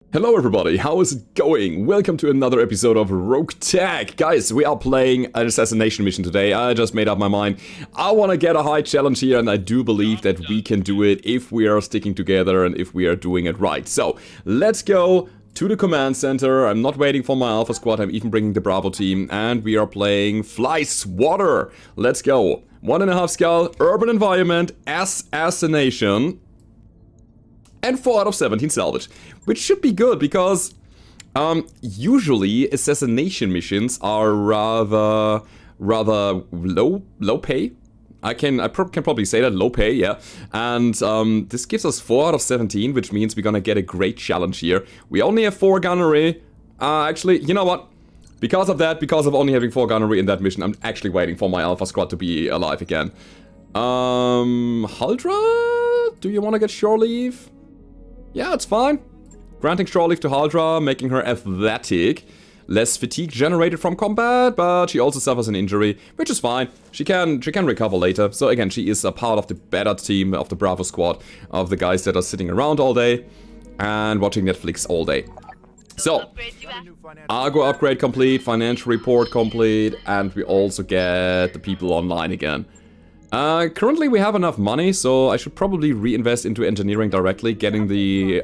Hello everybody, how is it going? Welcome to another episode of Roguetech. Guys, we are playing an assassination mission today. I just made up my mind. I want to get a high challenge here, and I do believe that we can do it if we are sticking together and if we are doing it right. So, let's go to the command center. I'm not waiting for my alpha squad, I'm even bringing the Bravo team, and we are playing Fly Swatter. Let's go. 1.5 skull, urban environment, assassination. And 4 out of 17 salvage, which should be good because usually assassination missions are rather low pay. I can probably say that, low pay, yeah. And this gives us 4 out of 17, which means we're gonna get a great challenge here. We only have 4 gunnery. Actually, you know what? Because of only having 4 gunnery in that mission, I'm actually waiting for my alpha squad to be alive again. Huldra? Do you want to get shore leave? Yeah, it's fine. Granting shore leave to Huldra, making her athletic. Less fatigue generated from combat, but she also suffers an injury, which is fine. She can recover later. So again, she is a part of the better team of the Bravo squad, of the guys that are sitting around all day and watching Netflix all day. So, Argo upgrade complete, financial report complete, and we also get the people online again. Currently we have enough money, so I should probably reinvest into engineering directly, getting the,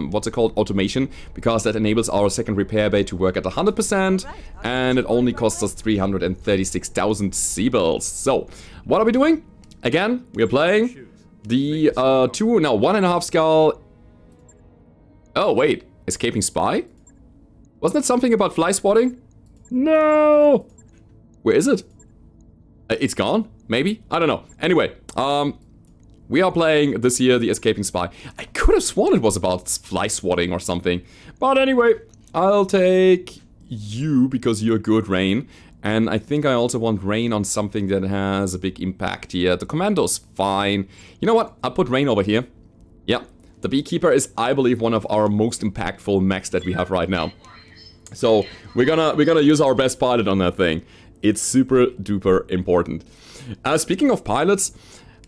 what's it called, automation, because that enables our second repair bay to work at 100%, and it only costs us 336,000 Seabells. So, what are we doing? Again, we are playing the, 1.5 skull... Oh, wait, escaping spy? Wasn't it something about fly swatting? No! Where is it? It's gone? Maybe? I don't know. Anyway, we are playing this year the Escaping Spy. I could have sworn it was about fly swatting or something. But anyway, I'll take you because you're good, Rain. And I think I also want Rain on something that has a big impact here. The Commando's fine. You know what? I'll put Rain over here. Yeah. The Beekeeper is, I believe, one of our most impactful mechs that we have right now. So we're gonna use our best pilot on that thing. It's super duper important. Speaking of pilots,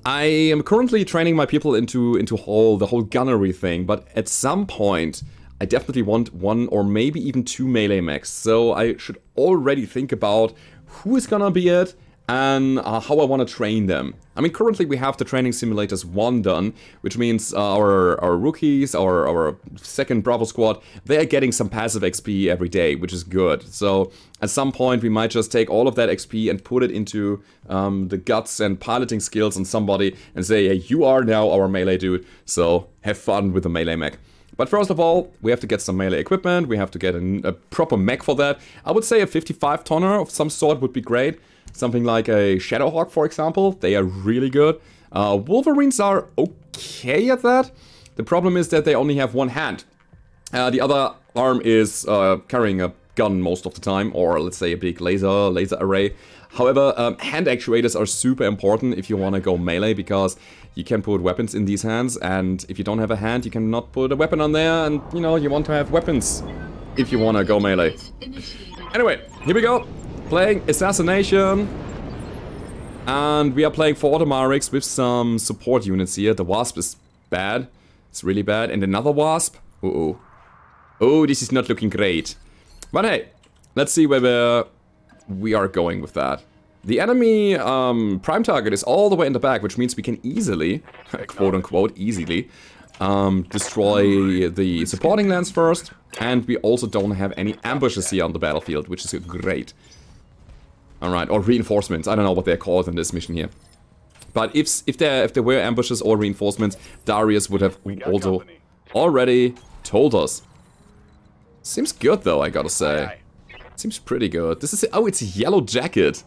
I am currently training my people into the whole gunnery thing, but at some point I definitely want 1 or maybe even 2 melee mechs. So I should already think about who is gonna be it and how I want to train them. I mean, currently we have the training simulators 1 done, which means our rookies, our second Bravo squad, they are getting some passive XP every day, which is good. So at some point we might just take all of that XP and put it into the guts and piloting skills on somebody and say, hey, you are now our melee dude, so have fun with the melee mech. But first of all, we have to get some melee equipment, we have to get a proper mech for that. I would say a 55 tonner of some sort would be great. Something like a Shadowhawk, for example. They are really good. Wolverines are okay at that. The problem is that they only have 1 hand. The other arm is carrying a gun most of the time, or let's say a big laser array. However, hand actuators are super important if you want to go melee, because you can put weapons in these hands, and if you don't have a hand, you cannot put a weapon on there, and you know, you want to have weapons if you want to go melee. Anyway, here we go. Playing assassination, and we are playing for Automarics with some support units here. The Wasp is bad, it's really bad, and another Wasp. Oh, this is not looking great. But hey, let's see where we are going with that. The enemy prime target is all the way in the back, which means we can easily, quote unquote, easily destroy the supporting lands first, and we also don't have any ambushes here on the battlefield, which is great. Alright, or reinforcements. I don't know what they're called in this mission here. But if there were ambushes or reinforcements, Darius would have also already told us. Seems good though, I gotta say. Seems pretty good. This is it's a Yellow Jacket.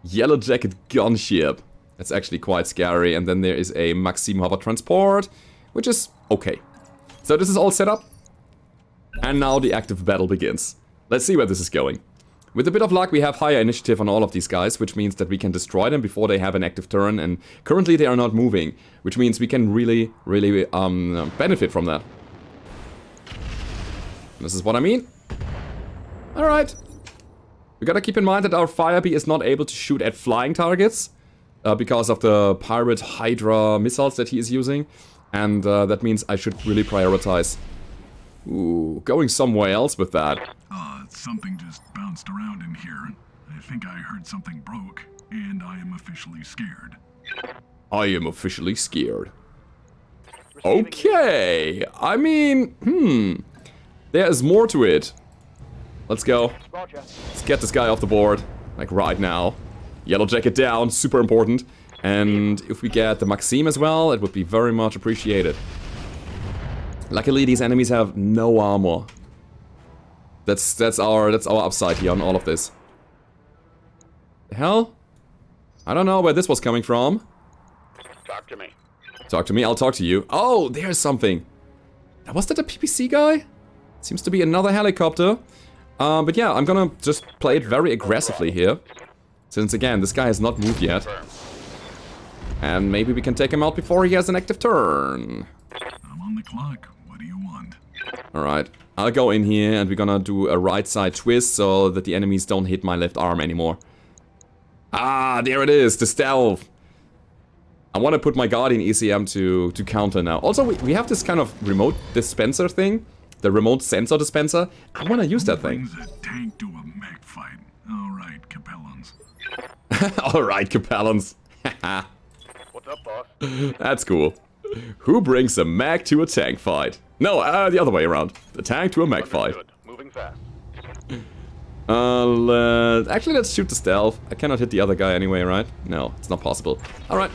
Yellow Jacket gunship. That's actually quite scary. And then there is a Maxim hover transport, which is okay. So this is all set up. And now the active battle begins. Let's see where this is going. With a bit of luck, we have higher initiative on all of these guys, which means that we can destroy them before they have an active turn, and currently they are not moving, which means we can really benefit from that. This is what I mean. Alright. We gotta keep in mind that our Firebee is not able to shoot at flying targets, because of the Pirate Hydra missiles that he is using, and that means I should really prioritize Ooh, going somewhere else with that. Something just bounced around in here. I think I heard something broke, and I am officially scared. I am officially scared. Okay, I mean, there is more to it. Let's go. Let's get this guy off the board, like right now. Yellow jacket down, super important. And if we get the Maxim as well, it would be very much appreciated. Luckily, these enemies have no armor. That's our upside here on all of this. The hell? I don't know where this was coming from. Talk to me. Talk to me, I'll talk to you. Oh, there's something. Was that a PPC guy? Seems to be another helicopter. But yeah, I'm gonna just play it very aggressively here. Since again, this guy has not moved yet. And maybe we can take him out before he has an active turn. I'm on the clock. What do you want? Alright, I'll go in here and we're gonna do a right side twist so that the enemies don't hit my left arm anymore. Ah, there it is, the stealth. I want to put my Guardian ECM to counter now. Also, we have this kind of remote dispenser thing. The remote sensor dispenser. I want to use that thing. Brings a tank to a mech fight. Alright, Capellans. Alright, Capellans. What's up, boss? That's cool. Who brings a mech to a tank fight? No, the other way around. The tank to a mech fight. Moving fast. Actually, let's shoot the stealth. I cannot hit the other guy anyway, right? No, it's not possible. Alright.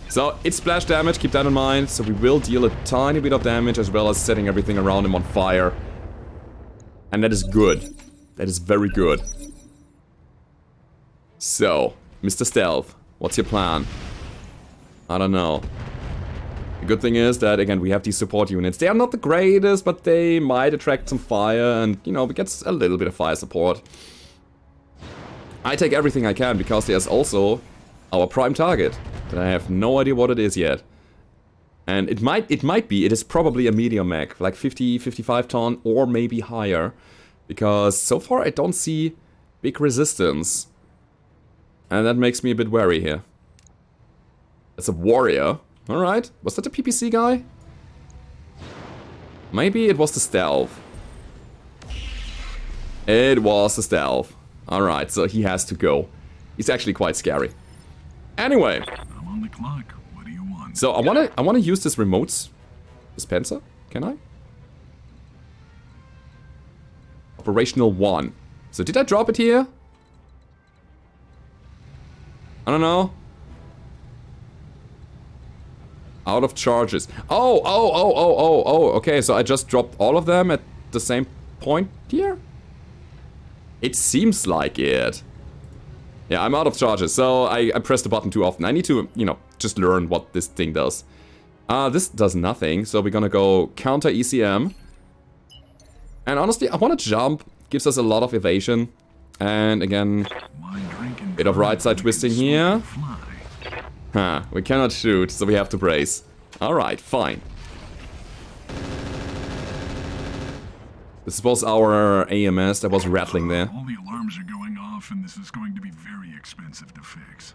So, it's splash damage, keep that in mind. So we will deal a tiny bit of damage as well as setting everything around him on fire. And that is good. That is very good. So, Mr. Stealth, what's your plan? I don't know. The good thing is that, again, we have these support units. They are not the greatest, but they might attract some fire and, you know, we get a little bit of fire support. I take everything I can because there's also our prime target. That I have no idea what it is yet. And it is probably a medium mech, like 50, 55 ton or maybe higher. Because so far I don't see big resistance. And that makes me a bit wary here. It's a warrior. Alright, was that the PPC guy? Maybe it was the stealth. It was the stealth. Alright, so he has to go. He's actually quite scary. Anyway. I'm on the clock. What do you want? So I wanna use this remote dispenser. Can I? Operational 1. So did I drop it here? I don't know. Out of charges. Oh, okay, so I just dropped all of them at the same point here? It seems like it. Yeah, I'm out of charges, so I pressed the button too often. I need to, you know, just learn what this thing does. This does nothing, so we're gonna go counter ECM. And honestly, I want to jump. Gives us a lot of evasion. And again, bit of right side twisting here. Huh, we cannot shoot, so we have to brace. Alright, fine. This was our AMS that was rattling there. All the alarms are going off, and this is going to be very expensive to fix.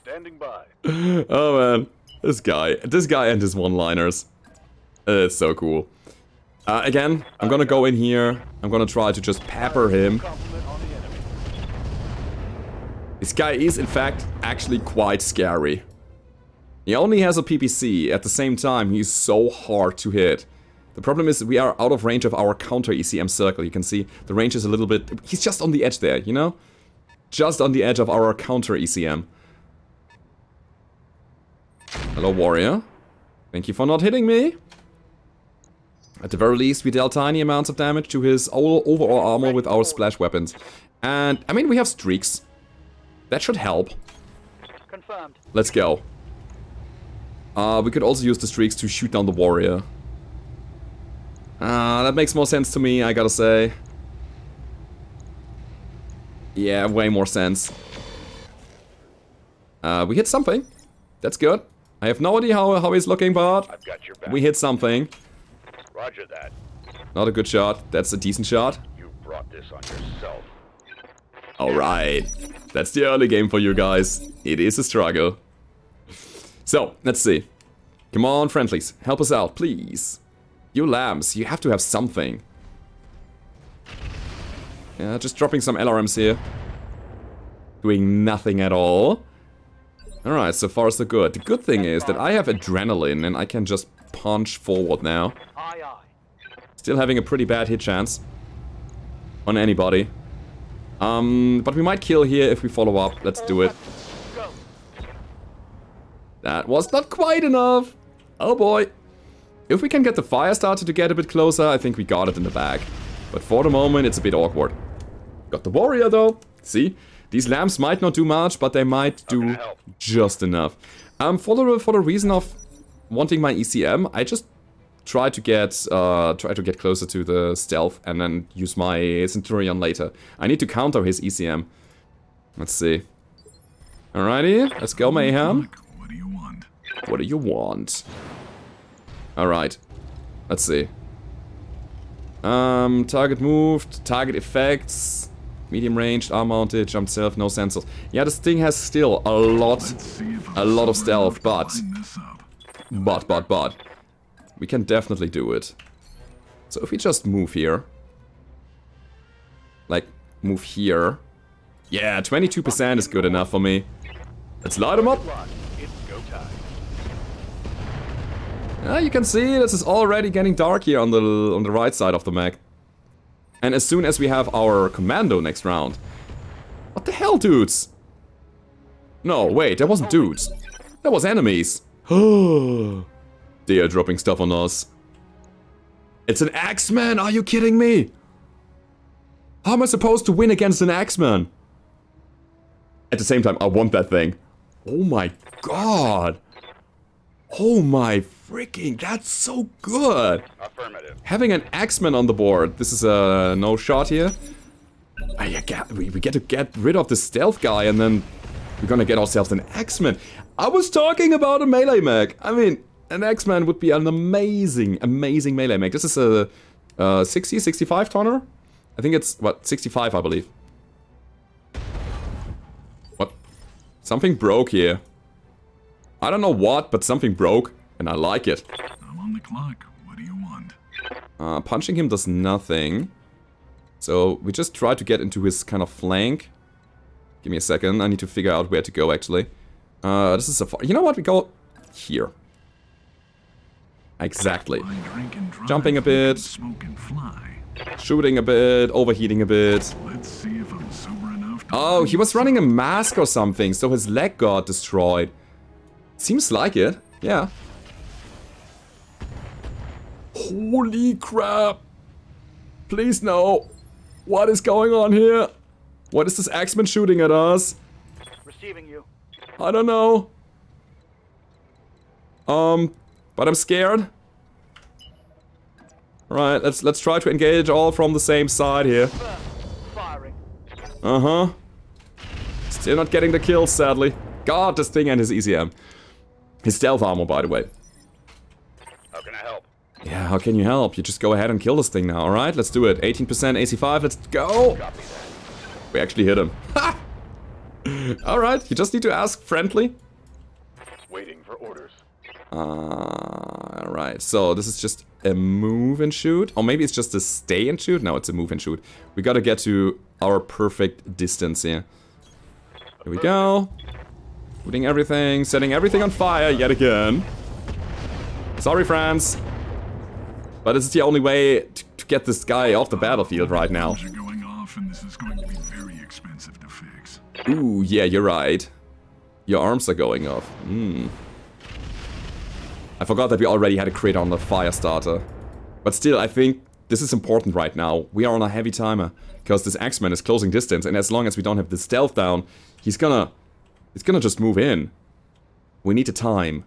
Standing by. Oh man, this guy and his one-liners. It's so cool. Again, I'm gonna go in here. I'm gonna try to just pepper him. This guy is, in fact, actually quite scary. He only has a PPC. At the same time, he's so hard to hit. The problem is we are out of range of our counter ECM circle. You can see the range is a little bit... He's just on the edge there, you know? Just on the edge of our counter ECM. Hello, warrior. Thank you for not hitting me. At the very least, we dealt tiny amounts of damage to his overall armor with our splash weapons. And, I mean, we have streaks. That should help. Confirmed. Let's go. We could also use the streaks to shoot down the warrior. That makes more sense to me, I gotta say. Yeah, way more sense. We hit something. That's good. I have no idea how he's looking, but I've got your back. we hit something. Roger that. Not a good shot. That's a decent shot. You brought this on yourself. Alright. That's the early game for you guys. It is a struggle. So, let's see. Come on, friendlies. Help us out, please. You lambs, you have to have something. Yeah, just dropping some LRMs here. Doing nothing at all. Alright, so far so good. The good thing is that I have adrenaline and I can just punch forward now. Aye, aye. Still having a pretty bad hit chance on anybody. But we might kill here if we follow up. Let's do it. Go. That was not quite enough. Oh boy. If we can get the fire starter to get a bit closer, I think we got it in the bag. But for the moment, it's a bit awkward. Got the warrior though. See? These lamps might not do much, but they might do just enough. For the reason of wanting my ECM, I just try to get closer to the stealth and then use my Centurion later. I need to counter his ECM. Let's see. Alrighty, let's go Mayhem. What do you want? What do you want? Alright. Let's see. Target moved, target effects, medium ranged, arm mounted, jump self, no sensors. Yeah, this thing has still a lot of stealth, but we can definitely do it. So if we just move here, like move here, yeah, 22% is good enough for me. Let's light them up. It's go time. You can see this is already getting dark here on the right side of the mech. And as soon as we have our commando next round... What the hell, dudes? No, wait, that wasn't dudes. That was enemies. They are dropping stuff on us. It's an Axeman, are you kidding me? How am I supposed to win against an Axeman? At the same time, I want that thing. Oh my god. Oh my freaking, that's so good. Affirmative. Having an Axeman on the board. This is a no shot here. We get to get rid of the stealth guy and then we're gonna get ourselves an Axeman. I was talking about a melee mech. I mean, an Axeman would be an amazing melee mech. This is a 60, 65 tonner? I think it's, what, 65 I believe. What? Something broke here. I don't know what, but something broke, and I like it. I'm on the clock. What do you want? Punching him does nothing. So we just try to get into his kind of flank. Give me a second, I need to figure out where to go actually. This is a far... You know what, we go here. Exactly. Jumping a bit. Smoke and fly. Shooting a bit, overheating a bit. Let's see if I'm sober enough to... Oh, he was running a mask or something, so his leg got destroyed. Seems like it, yeah. Holy crap! Please no! What is going on here? What is this Axeman shooting at us? Receiving you. I don't know. But I'm scared. Alright, let's try to engage all from the same side here. Firing. Uh-huh. Still not getting the kills, sadly. God, this thing and his ECM. His stealth armor, by the way. How can I help? Yeah, how can you help? You just go ahead and kill this thing now, alright? Let's do it. 18% AC5, let's go! Copy that. We actually hit him. Ha! Alright, you just need to ask friendly. Waiting for orders. Alright, so this is just a move and shoot. Or maybe it's just a stay and shoot? No, it's a move and shoot. We gotta get to our perfect distance here. Here we go. Putting everything, setting everything on fire yet again. Sorry, friends. But it's the only way to get this guy off the battlefield right now. Are going off and this is going to be very expensive to fix. Ooh, yeah, you're right. Your arms are going off. I forgot that we already had a crit on the fire starter. But still, I think this is important right now. We are on a heavy timer. Because this Axeman is closing distance, and as long as we don't have the stealth down, he's gonna just move in. We need the time.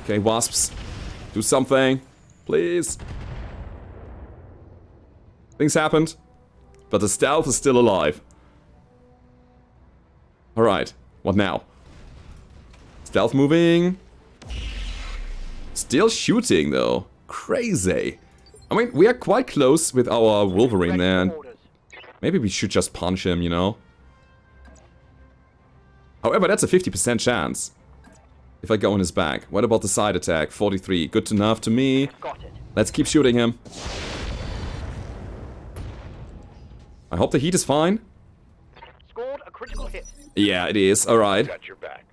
Okay, wasps. Do something. Please. Things happened. But the stealth is still alive. Alright. What now? Stealth moving. Still shooting, though. Crazy. I mean, we are quite close with our Wolverine there. And maybe we should just punch him, you know? However, that's a 50% chance. if I go in his back. What about the side attack? 43. Good enough to me. Got it. Let's keep shooting him. I hope the heat is fine. Scored a critical hit. Yeah, it is. Alright. Got your back.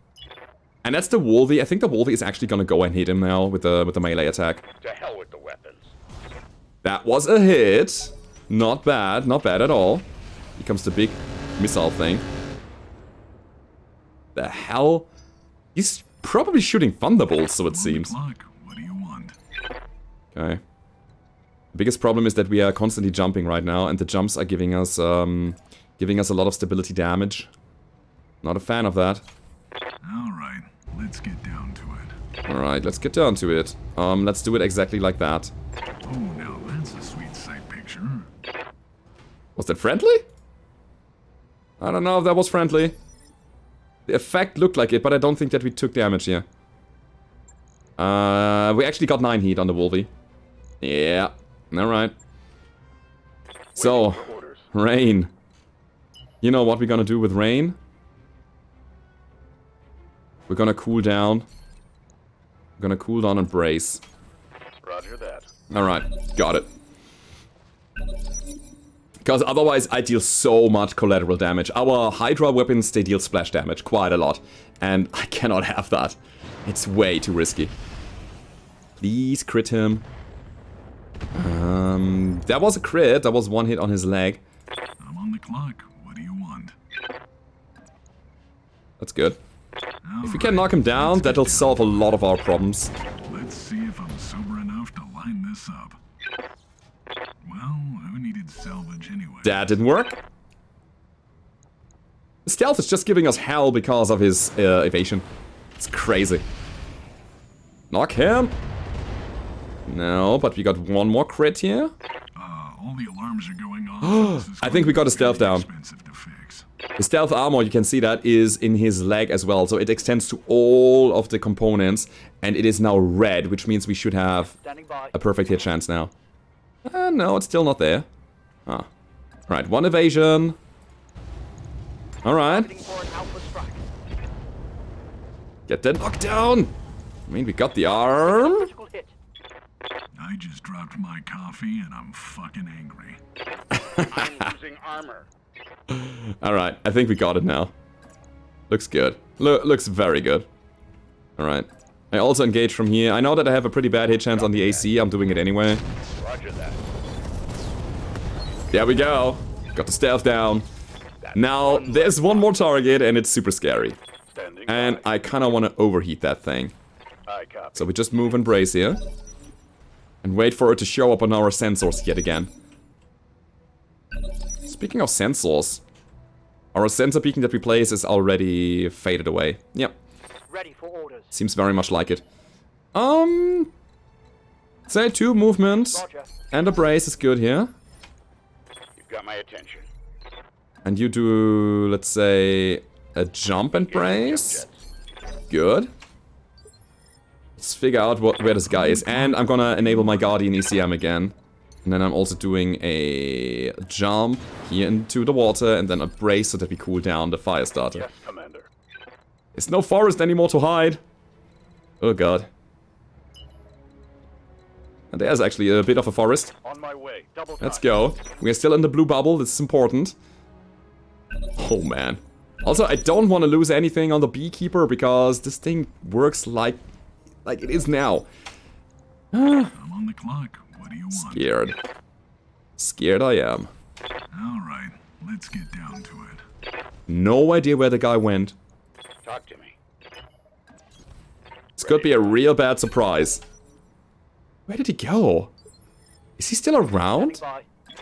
And that's the Wolvie. I think the Wolvie is actually gonna go and hit him now with the melee attack. To hell with the weapons. That was a hit. Not bad. Not bad at all. Here comes the big missile thing. The hell? He's probably shooting thunderbolts, so it seems. What do you want? Okay. The biggest problem is that we are constantly jumping right now, and the jumps are giving us a lot of stability damage. Not a fan of that. Alright, let's get down to it. Alright, let's get down to it. Let's do it exactly like that. Oh, now that's a sweet sight picture. Was that friendly? I don't know if that was friendly. The effect looked like it, but I don't think that we took damage here. We actually got 9 heat on the Wolvie. Yeah. Alright. So, Rain. You know what we're gonna do with Rain? We're gonna cool down. We're gonna cool down and brace. Roger that. Alright, got it. Because otherwise I deal so much collateral damage. Our Hydra weapons, they deal splash damage quite a lot. And I cannot have that. It's way too risky. Please crit him. That was a crit. That was 1 hit on his leg. I'm on the clock. What do you want? That's good. If we can knock him down, that'll solve a lot of our problems. Let's see if I'm sober enough to line this up. Well, who needed salvage anyway? That didn't work. Stealth is just giving us hell because of his evasion. It's crazy. Knock him. No, but we got 1 more crit here. All the alarms are going off. I think we got a stealth down. Expensive to fix. The stealth armor, you can see that, is in his leg as well. So it extends to all of the components. And it is now red, which means we should have Standing by. a perfect hit chance now. No, it's still not there. Ah. Right, 1 evasion. Alright. Heading for an alpha strike. Get that knockdown. I mean, we got the arm. Critical hit. I just dropped my coffee and I'm fucking angry. I'm losing armor. Alright, I think we got it now. Looks good. Looks very good. Alright. I also engage from here. I know that I have a pretty bad hit chance on the AC. I'm doing it anyway. Roger that. There we go. Got the stealth down. Now, there's 1 more target and it's super scary. Standing And by. I kind of want to overheat that thing. I copy. So we just move and brace here. And wait for it to show up on our sensors yet again. Speaking of sensors, our sensor beacon that we place is already faded away. Yep, Ready for orders. seems very much like it. Say 2 movements Roger. and a brace is good here. You've got my attention. And you do, let's say, a jump and brace. Good. Let's figure out where this guy is. And I'm gonna enable my Guardian ECM again. And then I'm also doing a jump here into the water and then a brace so that we cool down the fire starter. Yes, Commander. There's no forest anymore to hide. Oh god. And there's actually a bit of a forest. On my way. Double time. Let's go. We are still in the blue bubble, this is important. Oh man. Also, I don't want to lose anything on the beekeeper because this thing works like it is now. I'm on the clock. What do you want? Scared. Scared I am. Alright, let's get down to it. No idea where the guy went. Talk to me. This could be a real bad surprise. Where did he go? Is he still around? Standing by.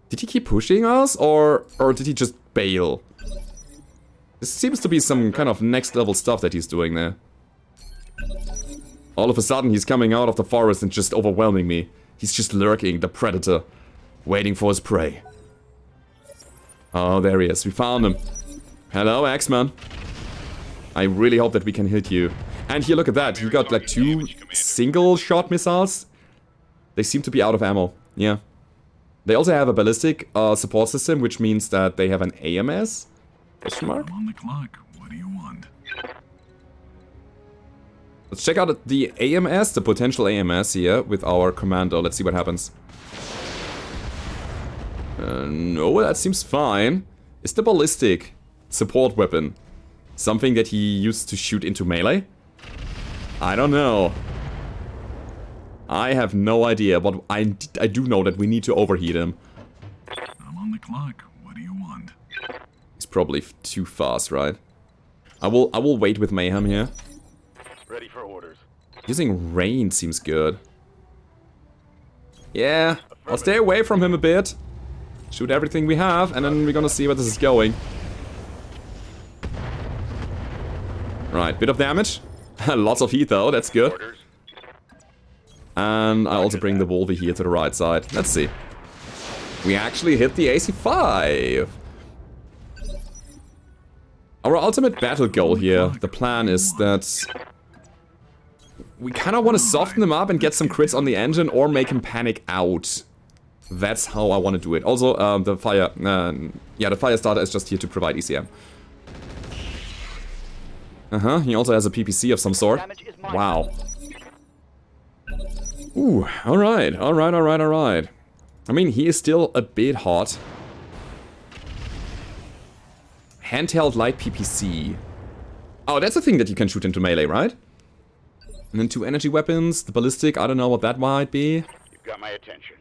Did he keep pushing us or did he just bail? This seems to be some kind of next level stuff that he's doing there. All of a sudden he's coming out of the forest and just overwhelming me. He's just lurking, the predator, waiting for his prey. Oh, there he is. We found him. Hello, X-Man. I really hope that we can hit you. And here, look at that. He got like 2 single-shot missiles. They seem to be out of ammo. Yeah. They also have a ballistic support system, which means that they have an AMS? Question mark? I'm on the clock. What do you want? Let's check out the AMS, the potential AMS here with our commando. Let's see what happens. No, that seems fine. Is the ballistic support weapon something that he used to shoot into melee? I don't know. I have no idea, but I do know that we need to overheat him. I'm on the clock. What do you want? He's probably too fast, right? I will wait with Mayhem here. Ready for orders. Using rain seems good. Yeah, I'll stay away from him a bit. Shoot everything we have, and then we're gonna see where this is going. Right, bit of damage. Lots of heat though, that's good. Orders. And I also bring the Wolvie here to the right side. Let's see. We actually hit the AC5. Our ultimate battle goal here, the plan is that we kind of want to soften him up and get some crits on the engine or make him panic out. That's how I want to do it. Also, the fire starter is just here to provide ECM. He also has a PPC of some sort. Wow. Ooh, alright. I mean, he is still a bit hot. Handheld light PPC. Oh, that's a thing that you can shoot into melee, right? And then 2 energy weapons, the ballistic, I don't know what that might be. You've got my attention.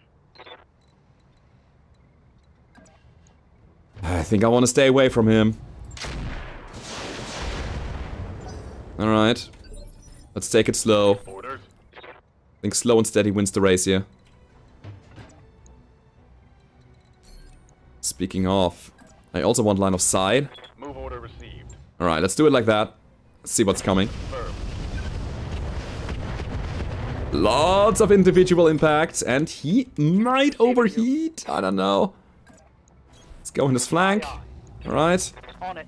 I think I want to stay away from him. Alright. Let's take it slow. Orders. I think slow and steady wins the race here. Speaking of, I also want line of sight. Move order received. Alright, let's do it like that. Let's see what's coming. Confirmed. Lots of individual impacts, and he might overheat. I don't know. Let's go in his flank. Alright. On it.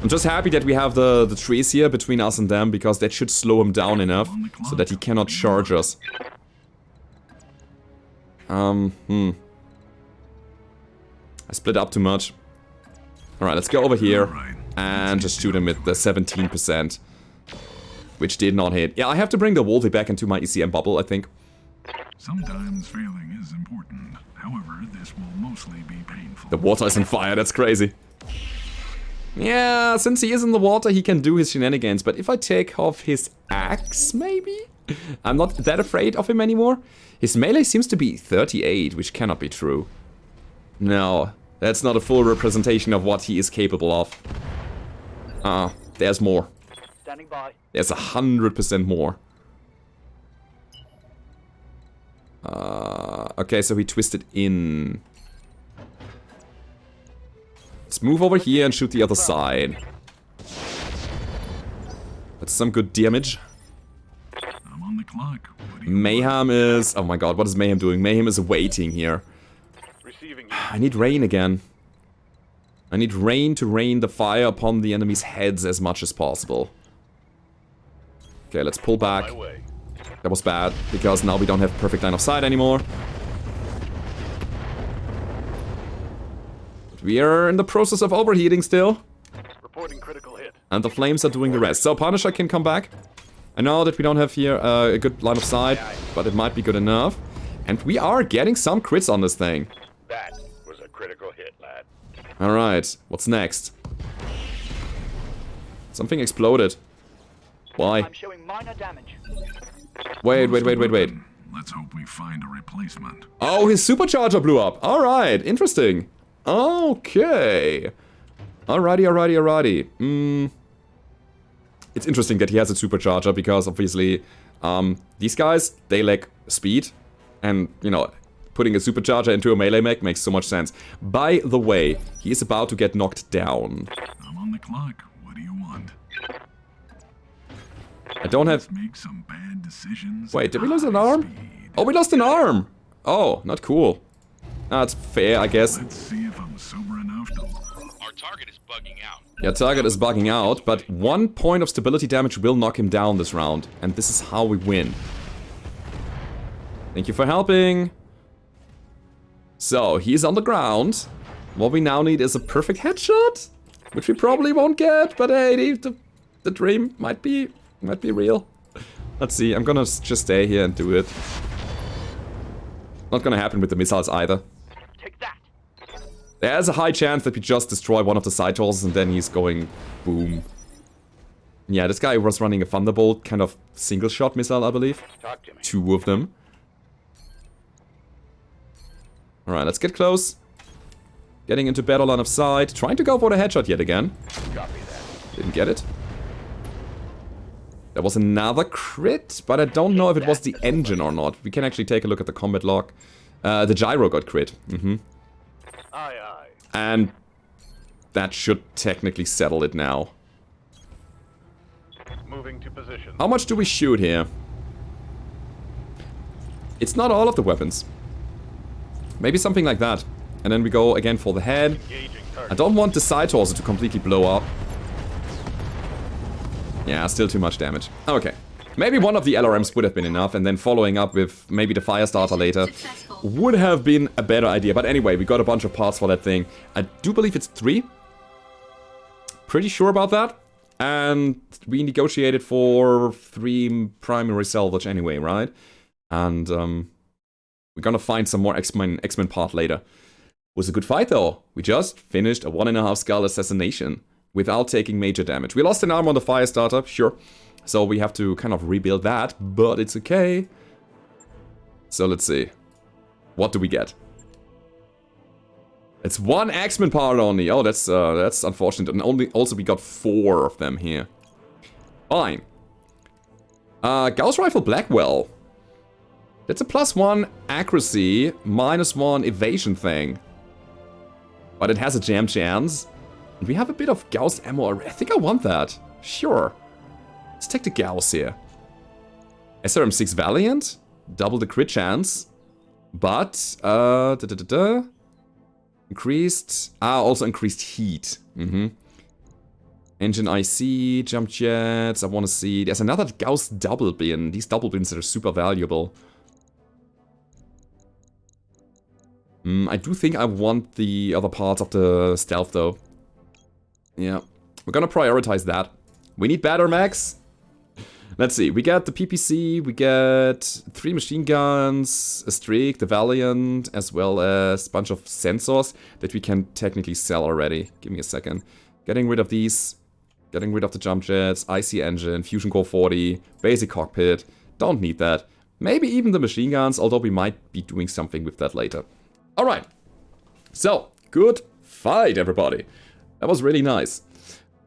I'm just happy that we have the trees here between us and them, because that should slow him down enough so that he cannot charge us. I split up too much. Alright, let's go over here and just shoot him with the 17%. Which did not hit. Yeah, I have to bring the Wolvie back into my ECM bubble, I think. Sometimes failing is important. However, this will mostly be painful. The water is on fire, that's crazy. Yeah, since he is in the water, he can do his shenanigans. But if I take off his axe, maybe? I'm not that afraid of him anymore. His melee seems to be 38, which cannot be true. No, that's not a full representation of what he is capable of. There's more. Standing by. There's 100% more. Okay, so he twisted in. Let's move over here and shoot the other side. That's some good damage. I'm on the clock. What do you Mayhem is... Oh my god, what is Mayhem doing? Mayhem is waiting here. Receiving. I need rain again. I need rain to rain the fire upon the enemy's heads as much as possible. Okay, let's pull back. My way. That was bad, because now we don't have perfect line of sight anymore. But we are in the process of overheating still. Reporting critical hit. And the flames are doing the rest. So Punisher can come back. I know that we don't have here a good line of sight, but it might be good enough. And we are getting some crits on this thing. That was a critical hit, lad. Alright, what's next? Something exploded. Why? I'm showing minor damage. Wait. Let's hope we find a replacement. Oh, his supercharger blew up. Alright, interesting. Okay. Alrighty. It's interesting that he has a supercharger, because obviously these guys, they lack speed. And, you know, putting a supercharger into a melee mech makes so much sense. By the way, he is about to get knocked down. I'm on the clock. What do you want? I don't have... Let's make some bad decisions. Wait, did we lose an arm? Oh, we lost an arm! Oh, not cool. That's fair, I guess. Let's see if I'm sober enough to... Our target is bugging out. Yeah, target is bugging out, but 1 point of stability damage will knock him down this round. And this is how we win. Thank you for helping. So, he's on the ground. What we now need is a perfect headshot. Which we probably won't get, but hey, the dream might be Might be real. Let's see, I'm gonna just stay here and do it. Not gonna happen with the missiles either. Take that. There's a high chance that we just destroy one of the side horses and then he's going boom. Yeah, this guy was running a Thunderbolt kind of single shot missile, I believe. Talk to me. 2 of them. Alright, let's get close. Getting into battle line of sight. Trying to go for the headshot yet again. Copy that. Didn't get it. There was another crit, but I don't know if it was the engine or not. We can actually take a look at the combat log. The gyro got crit. Aye, aye. And that should technically settle it now. Moving to position. How much do we shoot here? It's not all of the weapons. Maybe something like that. And then we go again for the head. Engaging target. I don't want the side torso to completely blow up. Yeah, still too much damage. Okay. Maybe one of the LRMs would have been enough, and then following up with maybe the Firestarter later would have been a better idea. But anyway, we got a bunch of parts for that thing. I do believe it's 3. Pretty sure about that. And we negotiated for 3 primary salvage anyway, right? And we're gonna find some more X-Men part later. Was a good fight though. We just finished a 1.5 skull assassination without taking major damage. We lost an arm on the Firestarter, sure. So we have to kind of rebuild that, but it's okay. So let's see. What do we get? It's 1 X-Men part only. Oh, that's unfortunate. And also we got 4 of them here. Fine. Gauss Rifle Blackwell. That's a +1 accuracy, -1 evasion thing. But it has a jam chance. And we have a bit of Gauss ammo already. I think I want that. Sure. Let's take the Gauss here. SRM6 Valiant. Double the crit chance. But, increased... also increased heat. Engine IC, jump jets, I want to see... There's another Gauss double bin. These double bins are super valuable. I do think I want the other parts of the stealth though. Yeah, we're gonna prioritize that. We need better mechs. Let's see, we get the PPC, we get 3 machine guns, a Streak, the Valiant, as well as a bunch of sensors that we can technically sell already. Give me a second. Getting rid of these, getting rid of the jump jets, IC engine, Fusion Core 40, basic cockpit. Don't need that. Maybe even the machine guns, although we might be doing something with that later. Alright, so, good fight everybody. That was really nice.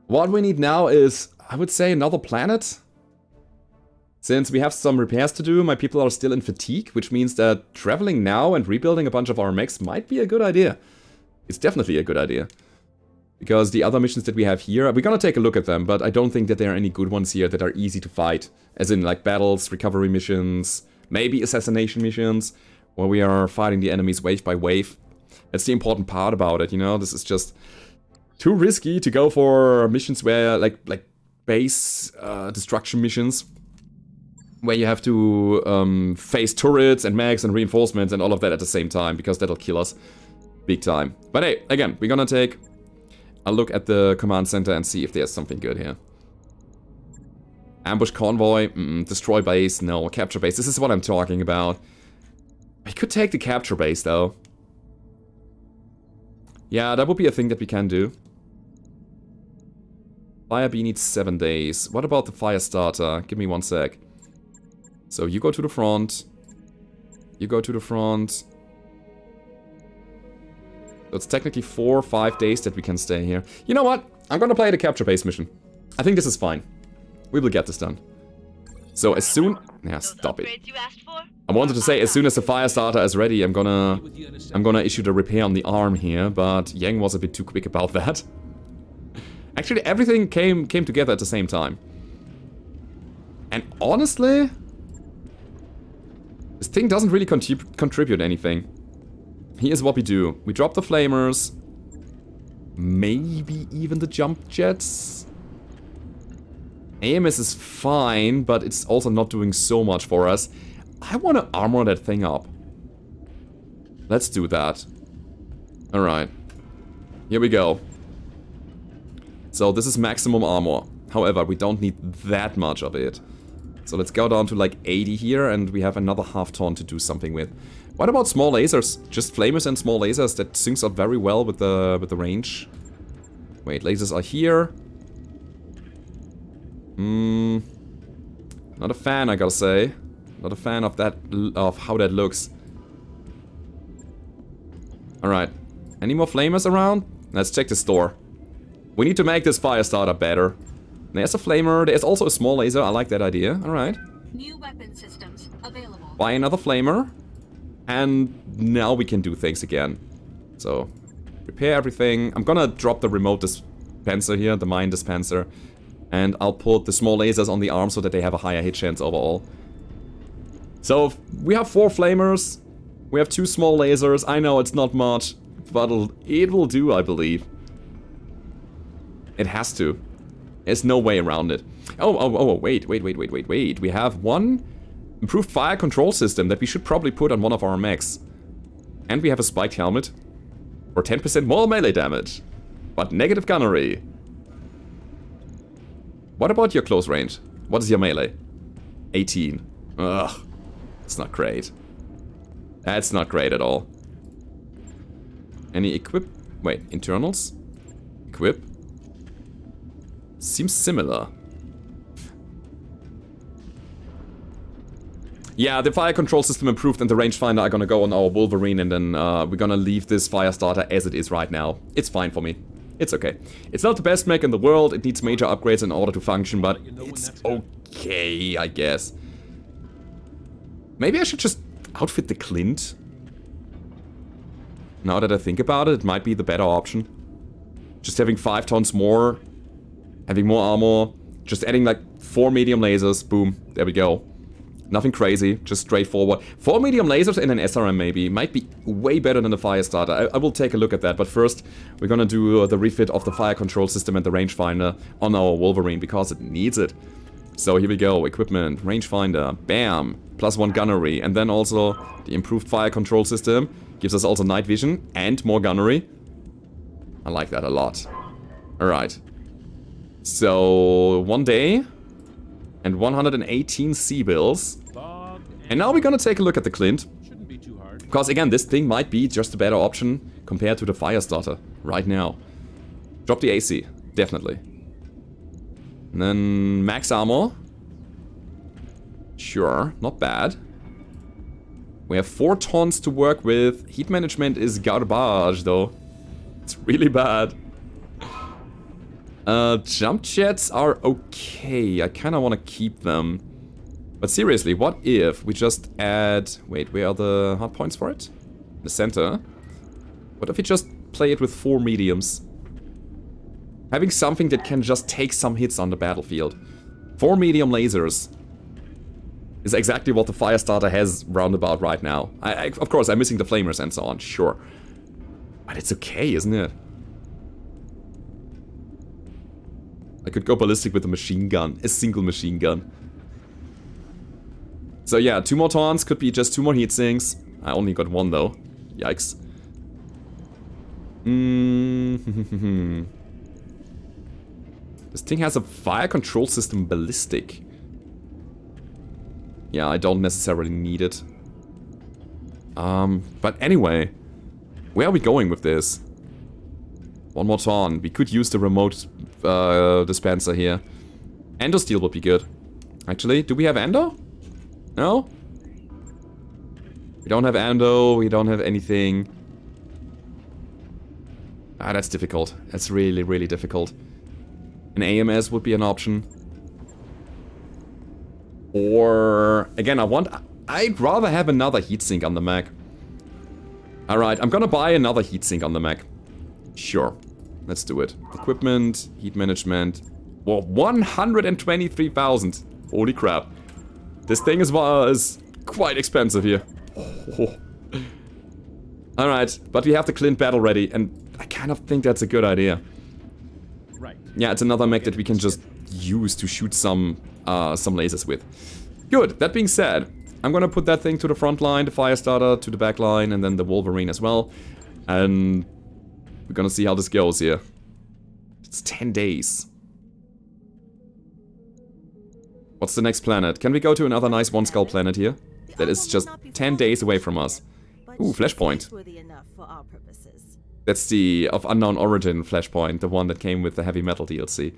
What we need now is, I would say, another planet. Since we have some repairs to do, my people are still in fatigue, which means that traveling now and rebuilding a bunch of our mechs might be a good idea. It's definitely a good idea. Because the other missions that we have here, we're gonna take a look at them, but I don't think that there are any good ones here that are easy to fight. As in, like, battles, recovery missions, maybe assassination missions, where we are fighting the enemies wave by wave. That's the important part about it, you know? This is just too risky to go for missions where, like base destruction missions, where you have to face turrets and mechs and reinforcements and all of that at the same time, because that'll kill us big time. But hey, again, we're gonna take a look at the command center and see if there's something good here. Ambush convoy, destroy base, no, capture base. This is what I'm talking about. I could take the capture base though. Yeah, that would be a thing that we can do. Fire B needs 7 days. What about the Firestarter? Give me 1 sec. So you go to the front. You go to the front. So it's technically 4 or 5 days that we can stay here. You know what? I'm gonna play the capture base mission. I think this is fine. We will get this done. So as soon... Yeah, stop it. I wanted to say as soon as the Firestarter is ready, I'm gonna issue the repair on the arm here, but Yang was a bit too quick about that. Actually, everything came together at the same time. And honestly, this thing doesn't really contribute anything. Here's what we do. We drop the flamers. Maybe even the jump jets. AMS is fine, but it's also not doing so much for us. I want to armor that thing up. Let's do that. Alright. Here we go. So this is maximum armor. However, we don't need that much of it. So let's go down to like 80 here, and we have another half ton to do something with. What about small lasers? Just flamers and small lasers, that syncs up very well with the range. Wait, lasers are here. Not a fan, I gotta say. Not a fan of that, of how that looks. Alright. Any more flamers around? Let's check the store. We need to make this fire starter better. There's a flamer, there's also a small laser, I like that idea. Alright. New weapon systems available. Buy another flamer. And now we can do things again. So, repair everything. I'm gonna drop the remote dispenser here, the mine dispenser. And I'll put the small lasers on the arm so that they have a higher hit chance overall. So, we have 4 flamers. We have 2 small lasers. I know it's not much, but it will do, I believe. It has to. There's no way around it. Oh, wait. We have one improved fire control system that we should probably put on one of our mechs. And we have a spiked helmet for 10% more melee damage, but negative gunnery. What about your close range? What is your melee? 18. Ugh, it's not great. That's not great at all. Any equip? Wait, internals? Equip? Seems similar. Yeah, the fire control system improved and the rangefinder are gonna go on our Wolverine, and then we're gonna leave this fire starter as it is right now. It's fine for me. It's okay. It's not the best mech in the world, it needs major upgrades in order to function, but it's okay, I guess. Maybe I should just outfit the Clint? Now that I think about it, it might be the better option. Just having 5 tons more, having more armor, just adding like 4 medium lasers, boom, there we go. Nothing crazy, just straightforward. 4 medium lasers and an SRM maybe. Might be way better than the fire starter. I will take a look at that, but first we're gonna do the refit of the fire control system and the rangefinder on our Wolverine, because it needs it. So here we go, equipment, rangefinder, bam, +1 gunnery, and then also the improved fire control system gives us also night vision and more gunnery. I like that a lot. Alright. So, 1 day and 118 C-bills. And now we're gonna take a look at the Clint. Because again, this thing might be just a better option compared to the fire starter right now. Drop the AC, definitely. And then max armor. Sure, not bad. We have 4 tons to work with. Heat management is garbage though. It's really bad. Jump jets are okay. I kind of want to keep them. But seriously, what if we just add... Wait, where are the hard points for it? In the center. What if we just play it with 4 mediums? Having something that can just take some hits on the battlefield. 4 medium lasers is exactly what the fire starter has roundabout right now. Of course, I'm missing the flamers and so on, sure. But it's okay, isn't it? I could go ballistic with a machine gun, a single machine gun. So yeah, 2 more taunts, could be just 2 more heat sinks. I only got 1 though. Yikes. This thing has a fire control system ballistic. Yeah, I don't necessarily need it. But anyway, where are we going with this? 1 more taunt. We could use the remote dispenser here. Endo steel would be good. Actually, do we have endo? No? We don't have endo, we don't have anything. Ah, that's difficult. That's really, really difficult. An AMS would be an option. Or... Again, I'd rather have another heatsink on the mech. Alright, I'm gonna buy another heatsink on the mech. Sure. Let's do it. Equipment, heat management. Whoa, 123,000. Holy crap. This thing is quite expensive here. Oh. Alright, but we have the Clint battle ready, and I kind of think that's a good idea. Right. Yeah, it's another mech that we can just use to shoot some lasers with. Good, that being said, I'm gonna put that thing to the front line, the fire starter to the back line, and then the Wolverine as well. And we're gonna see how this goes here. It's 10 days. What's the next planet? Can we go to another nice one-skull planet here? That is just 10 days away from us. Ooh, Flashpoint. That's the of unknown origin Flashpoint, the one that came with the Heavy Metal DLC.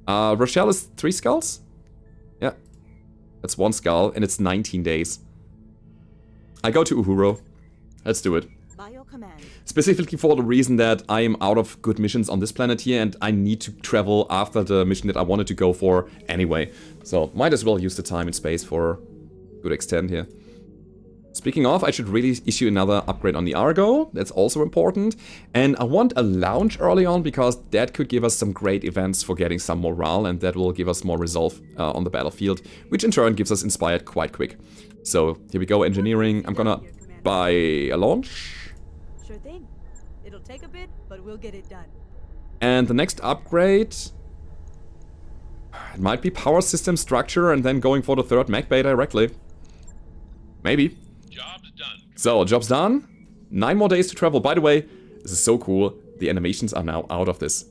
Rochelle is 3 skulls? Yeah. That's 1 skull, and it's 19 days. I go to Uhuro. Let's do it. Specifically for the reason that I am out of good missions on this planet here, and I need to travel after the mission that I wanted to go for anyway. So, might as well use the time and space for a good extent here. Speaking of, I should really issue another upgrade on the Argo. That's also important. And I want a lounge early on, because that could give us some great events for getting some morale, and that will give us more resolve on the battlefield, which in turn gives us inspired quite quick. So, here we go, engineering. I'm gonna buy a launch. Sure thing. It'll take a bit, but we'll get it done. And the next upgrade... it might be power system structure, and then going for the 3rd mech bay directly. Maybe. Job's done. So, job's done. 9 more days to travel. By the way, this is so cool. The animations are now out of this.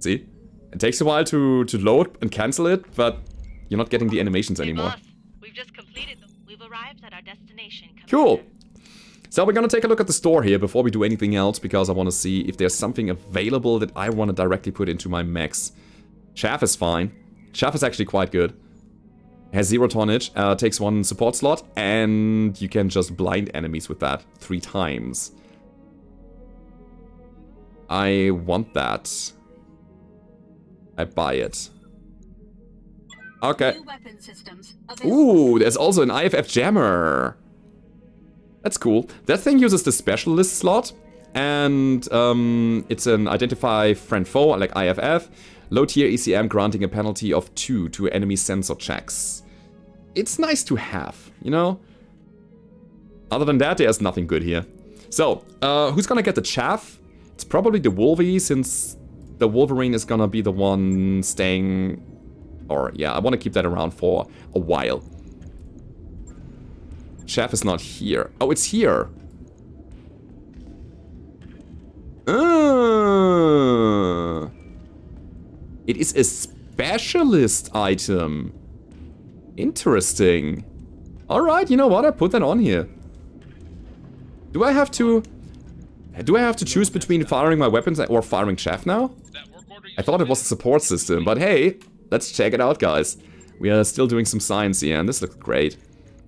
See? It takes a while to load and cancel it, but you're not getting the animations anymore. Boss, we've just completed them. We've arrived at our destination. Cool. So we're gonna take a look at the store here before we do anything else, because I want to see if there's something available that I want to directly put into my mechs. Chaff is fine. Chaff is actually quite good. Has 0 tonnage, takes 1 support slot, and you can just blind enemies with that 3 times. I want that. I buy it. Okay. New weapon systems available. Ooh, there's also an IFF jammer. That's cool. That thing uses the specialist slot, and it's an identify friend foe, like IFF. Low tier ECM granting a penalty of 2 to enemy sensor checks. It's nice to have, you know? Other than that, there's nothing good here. So, who's gonna get the chaff? It's probably the Wolvie, since the Wolverine is gonna be the one staying... or, yeah, I want to keep that around for a while. Chaff is not here. Oh, it's here. It is a specialist item. Interesting. Alright, you know what? I put that on here. Do I have to choose between firing my weapons or firing chaff now? I thought it was a support system, but hey, let's check it out, guys. We are still doing some science here, and this looks great.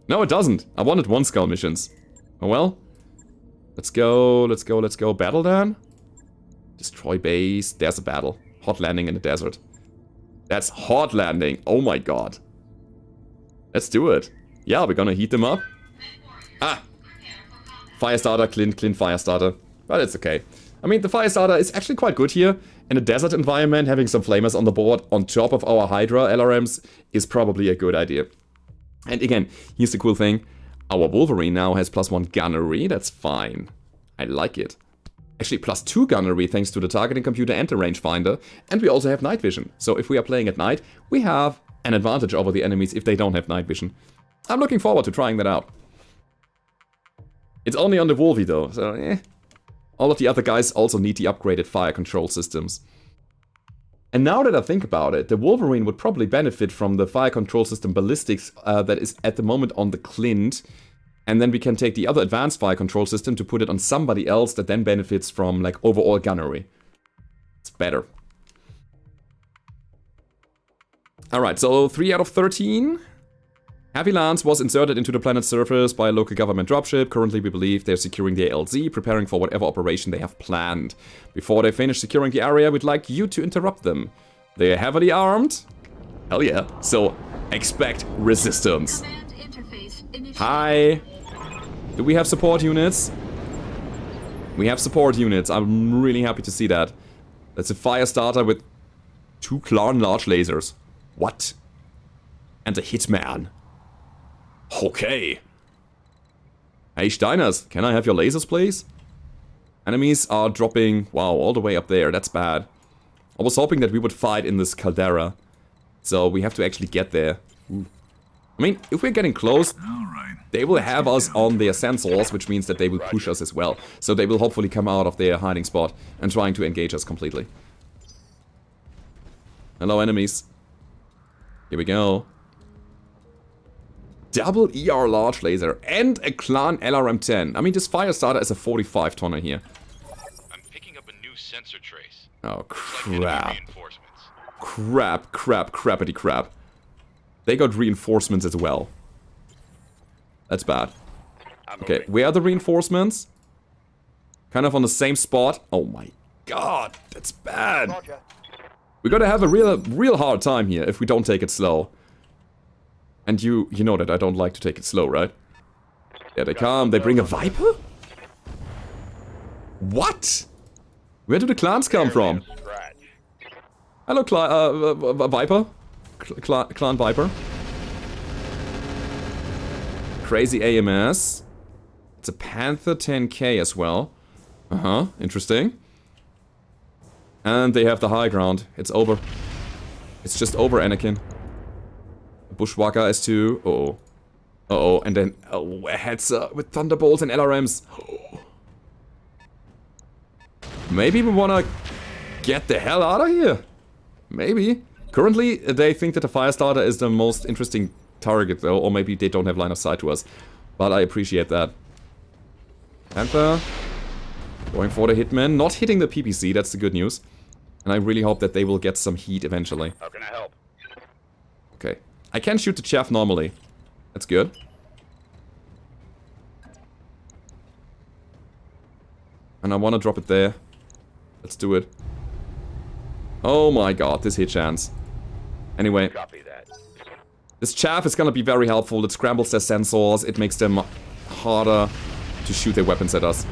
No, it doesn't. I wanted 1 skull missions. Oh well. Let's go, let's go, let's go. Battle then? Destroy base. There's a battle. Hot landing in the desert. That's hot landing. Oh my god. Let's do it. Yeah, we're gonna heat them up. Ah! Firestarter, Clint, Firestarter. But it's okay. I mean, the Firestarter is actually quite good here. In a desert environment, having some flamers on the board on top of our Hydra LRMs is probably a good idea. And again, here's the cool thing. Our Wolverine now has +1 gunnery. That's fine. I like it. Actually, +2 gunnery thanks to the targeting computer and the rangefinder. And we also have night vision. So if we are playing at night, we have an advantage over the enemies if they don't have night vision. I'm looking forward to trying that out. It's only on the Wolvie though, so eh. All of the other guys also need the upgraded fire control systems. And now that I think about it, the Wolverine would probably benefit from the fire control system ballistics that is at the moment on the Clint. And then we can take the other advanced fire control system to put it on somebody else that then benefits from like overall gunnery. It's better. Alright, so 3 out of 13. Heavy Lance was inserted into the planet's surface by a local government dropship. Currently, we believe they're securing the LZ, preparing for whatever operation they have planned. Before they finish securing the area, we'd like you to interrupt them. They are heavily armed. Hell yeah. So, expect resistance. Command interface initiated. Hi. Do we have support units? We have support units. I'm really happy to see that. That's a Firestarter with 2 Klarn large lasers. What? And a Hitman. Okay. Hey Steiners, can I have your lasers, please? Enemies are dropping, wow, all the way up there. That's bad. I was hoping that we would fight in this caldera. So we have to actually get there. Ooh. I mean, if we're getting close, they will have us on their sensors, which means that they will push us as well. So they will hopefully come out of their hiding spot and trying to engage us completely. Hello, enemies. Here we go. double ER large laser and a Clan LRM-10. I mean, this Firestarter is a 45 tonner here. I'm picking up a new sensor trace. Oh, It's like enemy crap. reinforcements. Crappity crap. They got reinforcements as well. That's bad. Okay, where are the reinforcements? Kind of on the same spot. Oh my god, that's bad. Roger. We're gonna have a real hard time here if we don't take it slow. And you know that I don't like to take it slow, right? There they come. They bring a Viper? What? Where do the clans come from? Scratch. Hello, Viper. Clan Viper. Crazy AMS. It's a Panther 10K as well. Uh-huh, interesting. And they have the high ground. It's over. It's just over, Anakin. Bushwhacker S2. Uh-oh. Uh-oh, and then a Hetzer with Thunderbolts and LRMs. Oh. Maybe we wanna get the hell out of here. Maybe. Currently, they think that the Firestarter is the most interesting target, though, or maybe they don't have line of sight to us. But I appreciate that. Panther. Going for the Hitman. Not hitting the PPC, that's the good news. And I really hope that they will get some heat eventually. How can I help? Okay. I can shoot the chaff normally. That's good. And I want to drop it there. Let's do it. Oh my god, this hit chance. Anyway. Copy that. This chaff is gonna be very helpful. It scrambles their sensors. It makes them harder to shoot their weapons at us.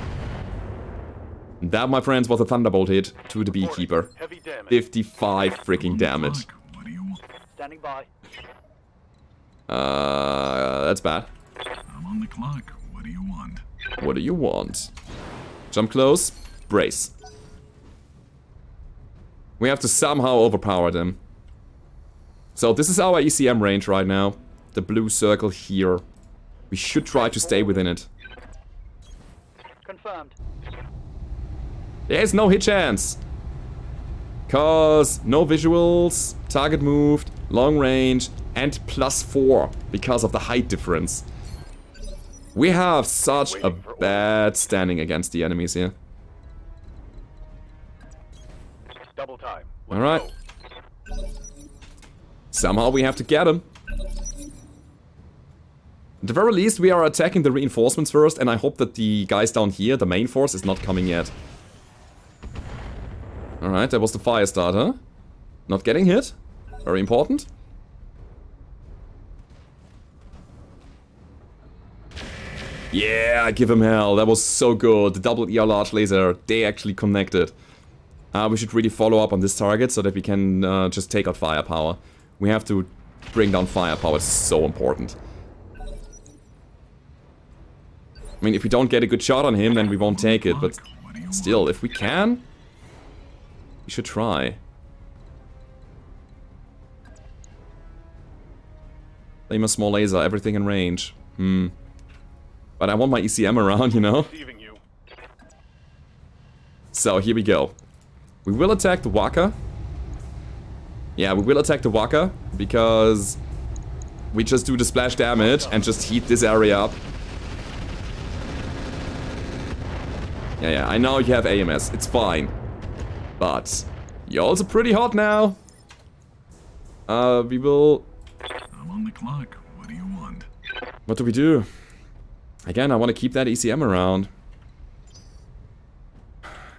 And that, my friends, was a Thunderbolt hit to the Beekeeper. Heavy damage. 55 freaking damage. What do you want? Standing by. That's bad. I'm on the clock. What do you want? What do you want? Jump close. Brace. We have to somehow overpower them. So this is our ECM range right now. The blue circle here. We should try to stay within it. Confirmed. There's no hit chance. Cause no visuals, target moved, long range, and +4 because of the height difference. We have such a bad standing against the enemies here. Double time. Alright. Somehow we have to get him. At the very least, we are attacking the reinforcements first, and I hope that the guys down here, the main force, is not coming yet. Alright, that was the Firestarter. Not getting hit. Very important. Yeah, I give him hell. That was so good. The double ER large laser, they actually connected. We should really follow up on this target so that we can just take out firepower. We have to bring down firepower. It's so important. I mean, if we don't get a good shot on him, then we won't take it. But still, if we can, we should try. Aim a small laser, everything in range. But I want my ECM around, you know? Receiving you. So, here we go. We will attack the Waka. Yeah, we will attack the Waka, because we just do the splash damage and just heat this area up. Yeah, I know you have AMS, it's fine. But you're also pretty hot now. We will... I'm on the clock. What do you want? What do we do? Again, I want to keep that ECM around.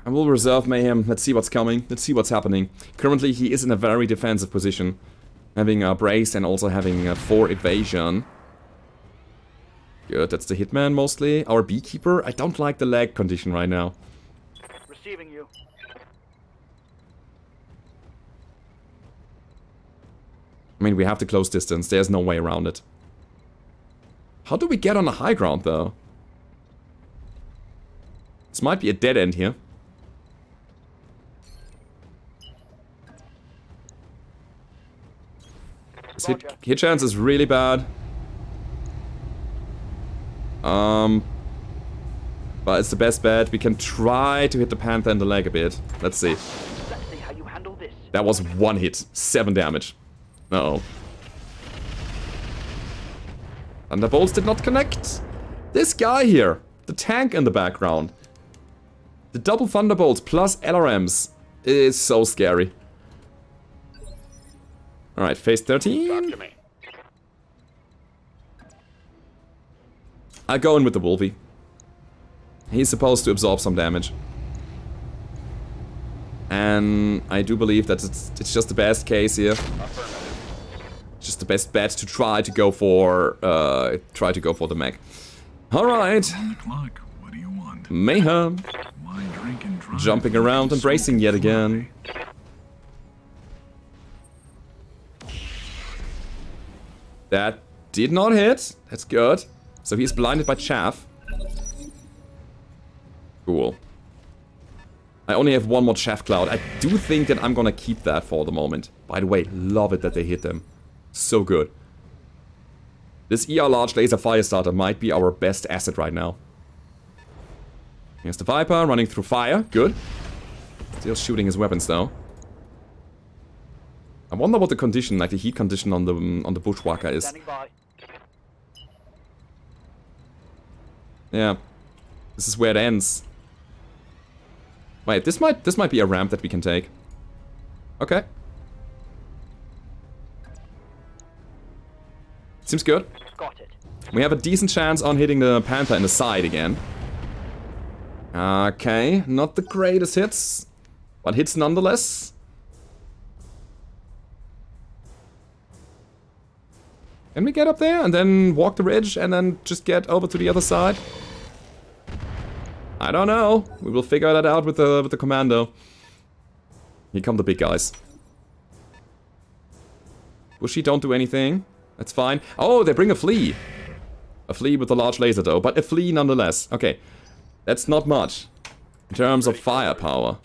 I will reserve Mayhem. Let's see what's coming. Let's see what's happening. Currently, he is in a very defensive position. Having a brace and also having 4 evasion. Good, that's the Hitman mostly. Our Beekeeper, I don't like the lag condition right now. Receiving you. I mean, we have the close distance. There's no way around it. How do we get on the high ground, though? This might be a dead end here. This hit chance is really bad. But it's the best bet. We can try to hit the Panther in the leg a bit. Let's see. Let's see how you handle this. That was 1 hit. 7 damage. Uh-oh. Thunderbolts did not connect. This guy here, the tank in the background. The double Thunderbolts plus LRMs is so scary. Alright, phase 13. Talk to me. I'll go in with the Wolfie. He's supposed to absorb some damage. And I do believe that it's just the best case here. Just the best bet to try to go for the mech. Alright. On the clock. What do you want? Mayhem. Why drink and drive? Jumping around and bracing yet again. That did not hit. That's good. So he's blinded by chaff. Cool. I only have one more chaff cloud. I do think that I'm gonna keep that for the moment. By the way, love it that they hit them. So good. This ER large laser firestarter might be our best asset right now. Here's the Viper running through fire. Good. Still shooting his weapons though. I wonder what the condition, like the heat condition on the Bushwhacker is. Standing by. Yeah. This is where it ends. Wait, this might be a ramp that we can take. Okay. Seems good. Got it. We have a decent chance on hitting the Panther in the side again. Okay, not the greatest hits, but hits nonetheless. Can we get up there and then walk the ridge and then just get over to the other side? I don't know. We will figure that out with the commando. Here come the big guys. Bushy don't do anything. That's fine. Oh, they bring a Flea. A Flea with a large laser though, but a Flea nonetheless. Okay. That's not much in terms of firepower.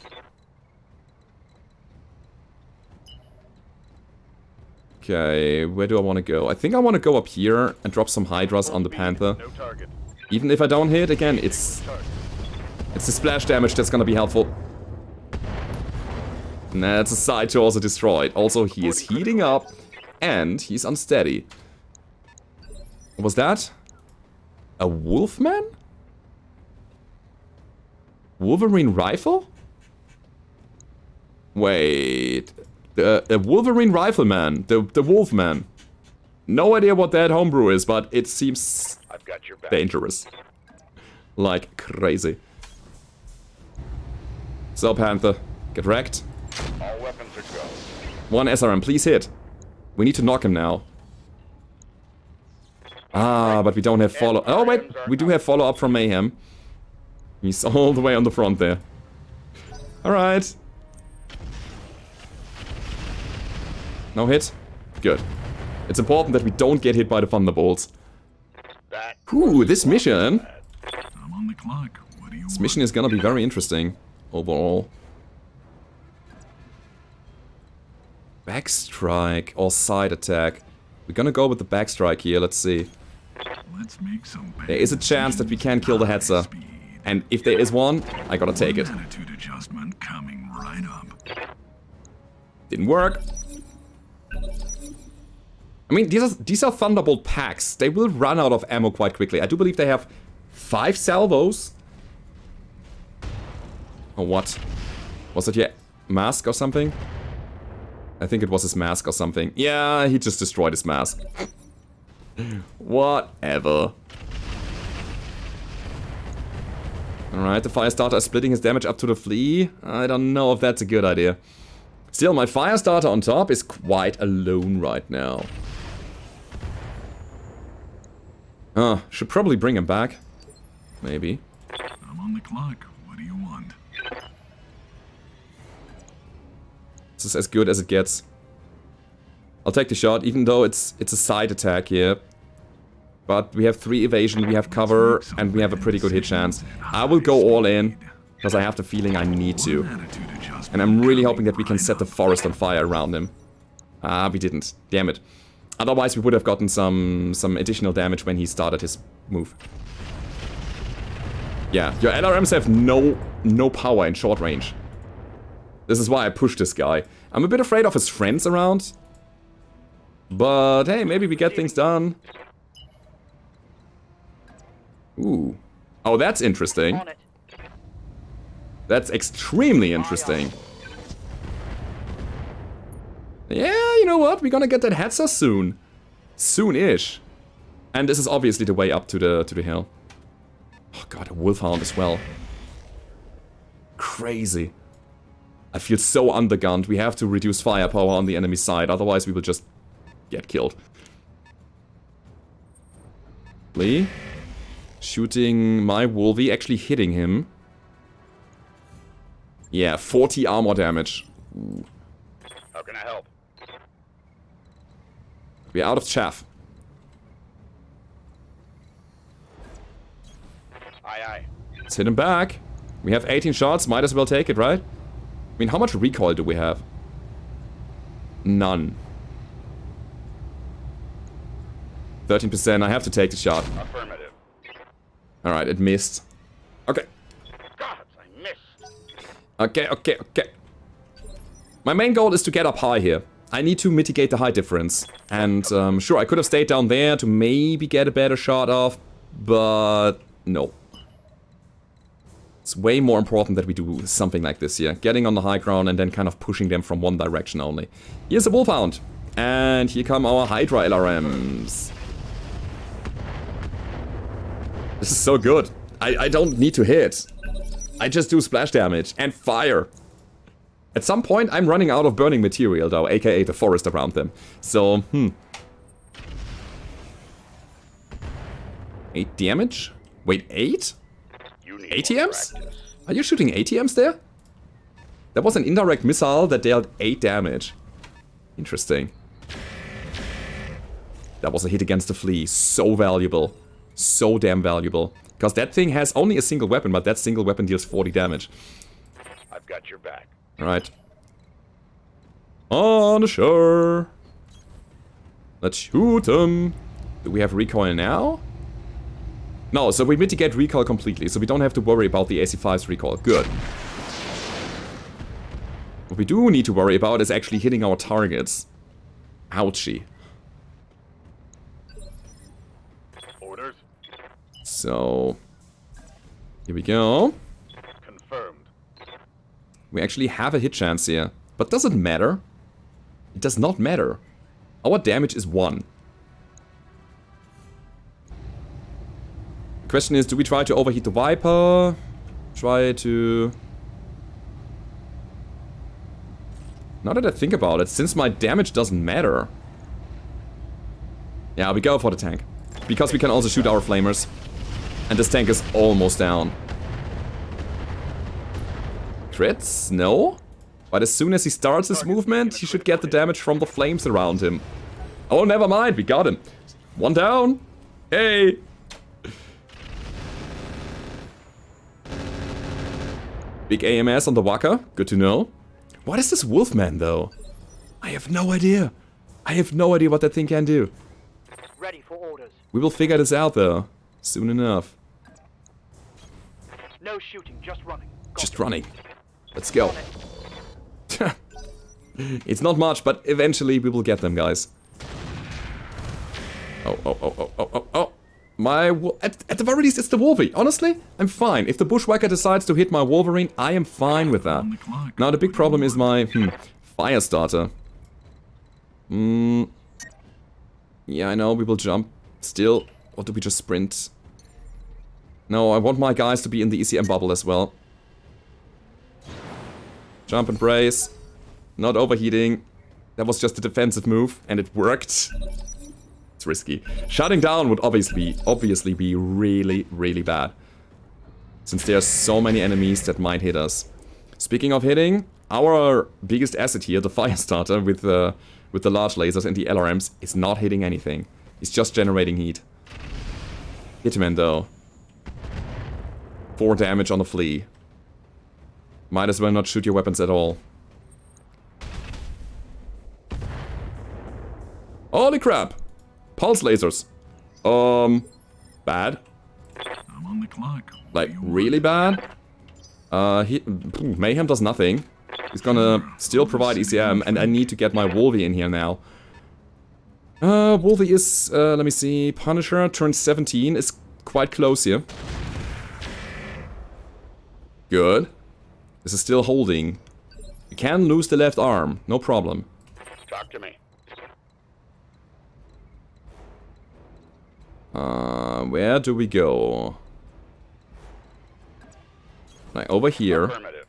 Okay, where do I want to go? I think I want to go up here and drop some Hydras on the Panther. No target. Even if I don't hit, again, it's the splash damage that's gonna be helpful. And that's a side to also destroy it. Also, he is heating up and he's unsteady. What was that? A Wolfman? Wolverine rifle? Wait. The Wolverine Rifleman. The Wolfman. No idea what that homebrew is, but it seems I've got your back. dangerous. Like crazy. So, Panther, get wrecked. All weapons are go. One SRM, please hit. We need to knock him now. Ah, but we don't have follow... Oh, wait, we do have follow-up from Mayhem. He's all the way on the front there. Alright. No hit? Good. It's important that we don't get hit by the Thunderbolts. That Ooh, this mission... I'm on the clock. What do you This want? mission is gonna be very interesting, overall. Backstrike or side attack. We're gonna go with the backstrike here, let's see. Let's make some There is a chance that we can kill the Hetzer. speed. And if there is one, I gotta take it. Attitude adjustment coming right up. Didn't work. I mean, these are Thunderbolt packs. They will run out of ammo quite quickly. I do believe they have 5 salvos. Or what? Was it your mask or something? I think it was his mask or something. Yeah, he just destroyed his mask. Whatever. Alright, the Firestarter is splitting his damage up to the Flea. I don't know if that's a good idea. Still, my Firestarter on top is quite alone right now. Should probably bring him back. Maybe. I'm on the clock. What do you want? This is as good as it gets. I'll take the shot, even though it's a side attack here. But we have 3 evasion, we have cover, and we have a pretty good hit chance. I will go all in, because I have the feeling I need to. Attitude adjustment. And I'm really hoping that we can set the forest on fire around him. Ah, we didn't. Damn it. Otherwise we would have gotten some additional damage when he started his move. Yeah, your LRMs have no power in short range. This is why I pushed this guy. I'm a bit afraid of his friends around. But hey, maybe we get things done. Ooh. Oh, that's interesting. On it. That's extremely interesting. Yeah, you know what? We're gonna get that Hetzer soon. Soon-ish. And this is obviously the way up to the hill. Oh god, a Wolfhound as well. Crazy. I feel so undergunned. We have to reduce firepower on the enemy side, otherwise we will just get killed. Flea. Shooting my Wolvie, actually hitting him. Yeah, 40 armor damage. Ooh. How can I help? We're out of chaff. Aye, aye. Let's hit him back. We have 18 shots, might as well take it, right? I mean, how much recoil do we have? None. 13%, I have to take the shot. Affirmative. Alright, it missed. Okay. Gods, I missed. Okay. My main goal is to get up high here. I need to mitigate the height difference. And, sure, I could have stayed down there to maybe get a better shot off, but no. It's way more important that we do something like this here. Getting on the high ground and then kind of pushing them from one direction only. Here's a Wolfhound. And here come our Hydra LRMs. This is so good. I don't need to hit. I just do splash damage and fire. At some point, I'm running out of burning material, though, aka the forest around them. So, 8 damage? Wait, 8? ATMs? Are you shooting ATMs there? That was an indirect missile that dealt 8 damage. Interesting. That was a hit against the Flea. So valuable. So damn valuable. Because that thing has only a single weapon, but that single weapon deals 40 damage. I've got your back. Alright. On the shore. Let's shoot him. Do we have recoil now? No, so we mitigate recoil completely, so we don't have to worry about the AC-5's recoil. Good. What we do need to worry about is actually hitting our targets. Ouchie. Orders. So, here we go. Confirmed. We actually have a hit chance here. But does it matter? It does not matter. Our damage is 1. The question is, do we try to overheat the Viper? Try to... Now that I think about it, since my damage doesn't matter... Yeah, we go for the tank. Because we can also shoot our flamers. And this tank is almost down. Crits? No? But as soon as he starts his movement, he should get the damage from the flames around him. Oh, never mind, we got him. 1 down. Hey! Big AMS on the Waka, good to know. What is this Wolfman, though? I have no idea. I have no idea what that thing can do. Ready for orders. We will figure this out, though. Soon enough. No shooting, just running. Just running. Let's go. It's not much, but eventually we will get them, guys. Oh. At the very least, it's the Wolvie. Honestly, I'm fine. If the Bushwhacker decides to hit my Wolverine, I am fine with that. Now, the big problem is my, fire starter. Yeah, I know, we will jump. Still, or do we just sprint? No, I want my guys to be in the ECM bubble as well. Jump and brace. Not overheating. That was just a defensive move, and it worked. It's risky. Shutting down would obviously be really, really bad. Since there are so many enemies that might hit us. Speaking of hitting, our biggest asset here, the fire starter with the large lasers and the LRMs, is not hitting anything. It's just generating heat. Hitman though. 4 damage on the Flea. Might as well not shoot your weapons at all. Holy crap! Pulse lasers. Bad. I'm on the clock. Like, really bad? Mayhem does nothing. He's gonna still provide ECM, and I need to get my Wolvie in here now. Wolvie is, let me see, Punisher, turn 17, is quite close here. Good. This is still holding. We can lose the left arm, no problem. Talk to me. Where do we go? Like over here. Affirmative.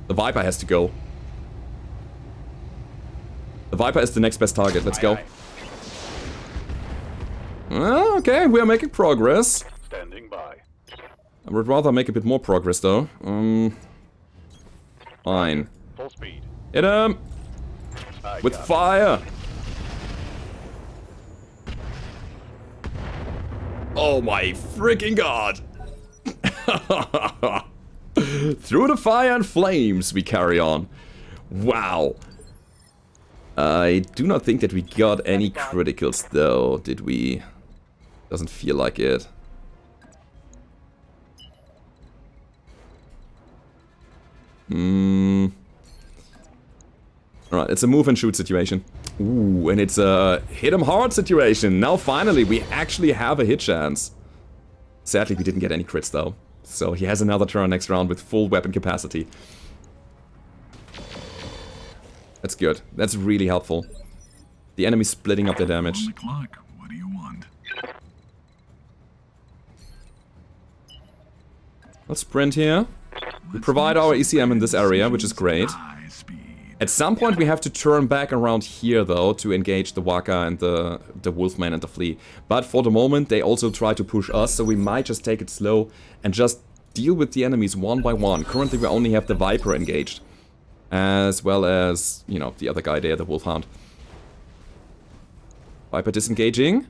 The Viper has to go. The Viper is the next best target. Let's go. Okay, we are making progress. Standing by. I would rather make a bit more progress though. Fine. Full speed. Hit him! I With got it. fire! Oh my freaking god! Through the fire and flames we carry on. Wow. I do not think that we got any criticals though, did we? Doesn't feel like it. Alright, it's a move and shoot situation. Ooh, and it's a hit 'em hard situation. Now finally we actually have a hit chance. Sadly we didn't get any crits though. So he has another turn next round with full weapon capacity. That's good. That's really helpful. The enemy's splitting up their damage. On the clock. What do you want? Let's sprint here. We provide our ECM in this area, which is great. High speed. At some point we have to turn back around here though to engage the Waka and the Wolfman and the Flea. But for the moment they also try to push us, so we might just take it slow and just deal with the enemies one by one. Currently we only have the Viper engaged. As well as, you know, the other guy there, the Wolfhound. Viper disengaging.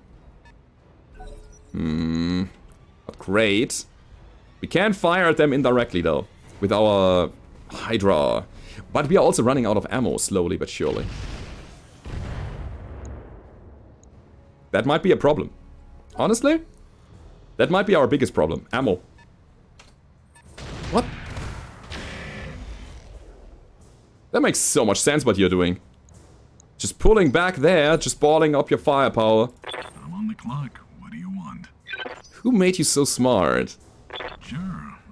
Not great. We can fire at them indirectly though, with our Hydra. But we are also running out of ammo, slowly but surely. That might be a problem. Honestly, that might be our biggest problem. Ammo. What? That makes so much sense what you're doing. Just pulling back there, just balling up your firepower. I'm on the clock. What do you want? Who made you so smart? Sure,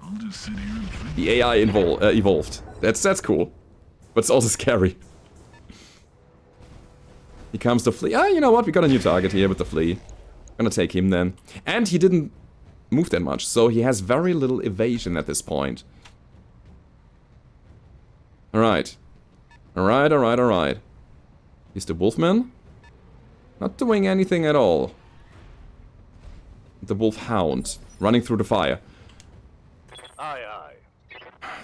I'll just sit here and think. The AI evolved. That's cool. But it's also scary. Here comes the Flea. Ah, you know what? We got a new target here with the Flea. Gonna take him then. And he didn't move that much, so he has very little evasion at this point. Alright. Alright. He's the Wolfman. Not doing anything at all. The Wolfhound. Running through the fire. Aye, aye.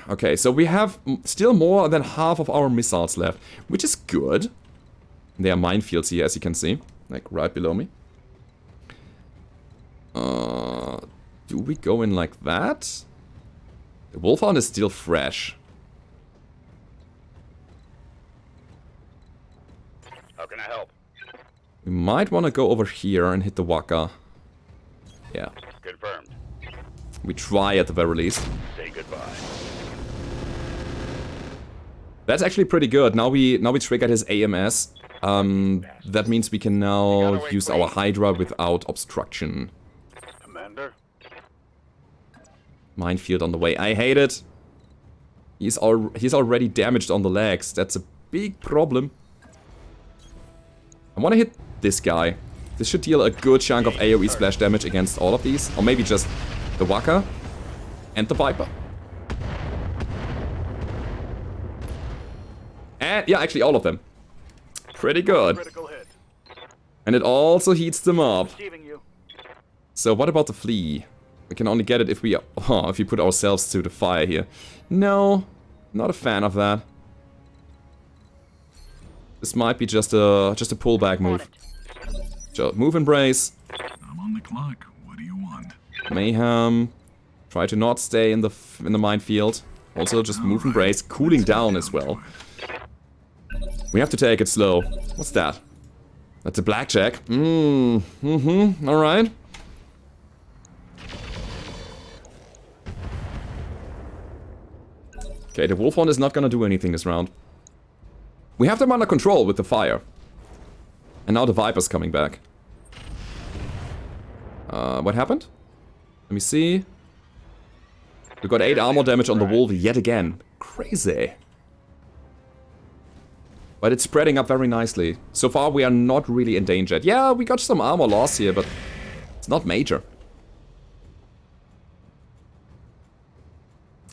Okay, so we have still more than half of our missiles left, which is good. There are minefields here, as you can see, like right below me. Do we go in like that? The Wolfhound is still fresh. How can I help? We might want to go over here and hit the Waka. Yeah, Confirmed. we try at the very least. Say goodbye. That's actually pretty good. Now we triggered his AMS. That means we can now use our Hydra without obstruction. Commander? Minefield on the way. I hate it. He's already damaged on the legs. That's a big problem. I want to hit this guy. This should deal a good chunk of AoE splash damage against all of these. Or maybe just the Waka and the Viper. And yeah, actually all of them. Pretty good. Critical hit. And it also heats them up. Receiving you. So what about the Flea? We can only get it if we put ourselves to the fire here. No, not a fan of that. This might be just a pullback move. So move and brace. I'm on the clock. What do you want? Mayhem. Try to not stay in the minefield. Also just move and brace, cooling down as well. We have to take it slow. What's that? That's a blackjack. Alright. Okay, the Wolfhound is not gonna do anything this round. We have them under control with the fire. And now the Viper's coming back. What happened? Let me see. We got 8 armor damage on the wolf yet again. Crazy. But it's spreading up very nicely. So far we are not really endangered. Yeah, we got some armor loss here, but it's not major.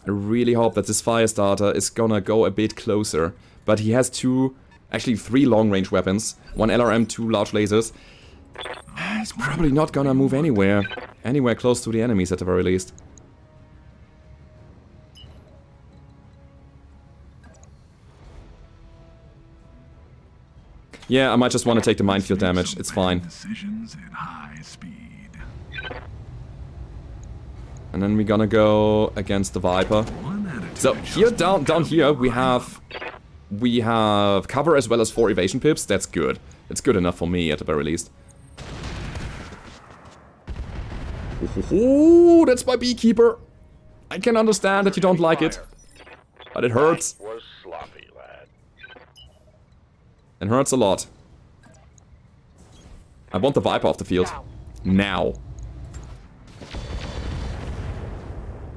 I really hope that this Firestarter is gonna go a bit closer. But he has 2, actually 3 long-range weapons. 1 LRM, 2 large lasers. He's probably not gonna move anywhere. Anywhere close to the enemies at the very least. Yeah, I might just want to take the minefield damage. It's fine. Decisions at high speed. And then we're gonna go against the Viper. So here, down here, we have cover as well as 4 evasion pips. That's good. It's good enough for me at the very least. Ooh, that's my beekeeper. I can understand that you don't like it, but it hurts. Was sloppy, lad. It hurts a lot. I want the Viper off the field. Now.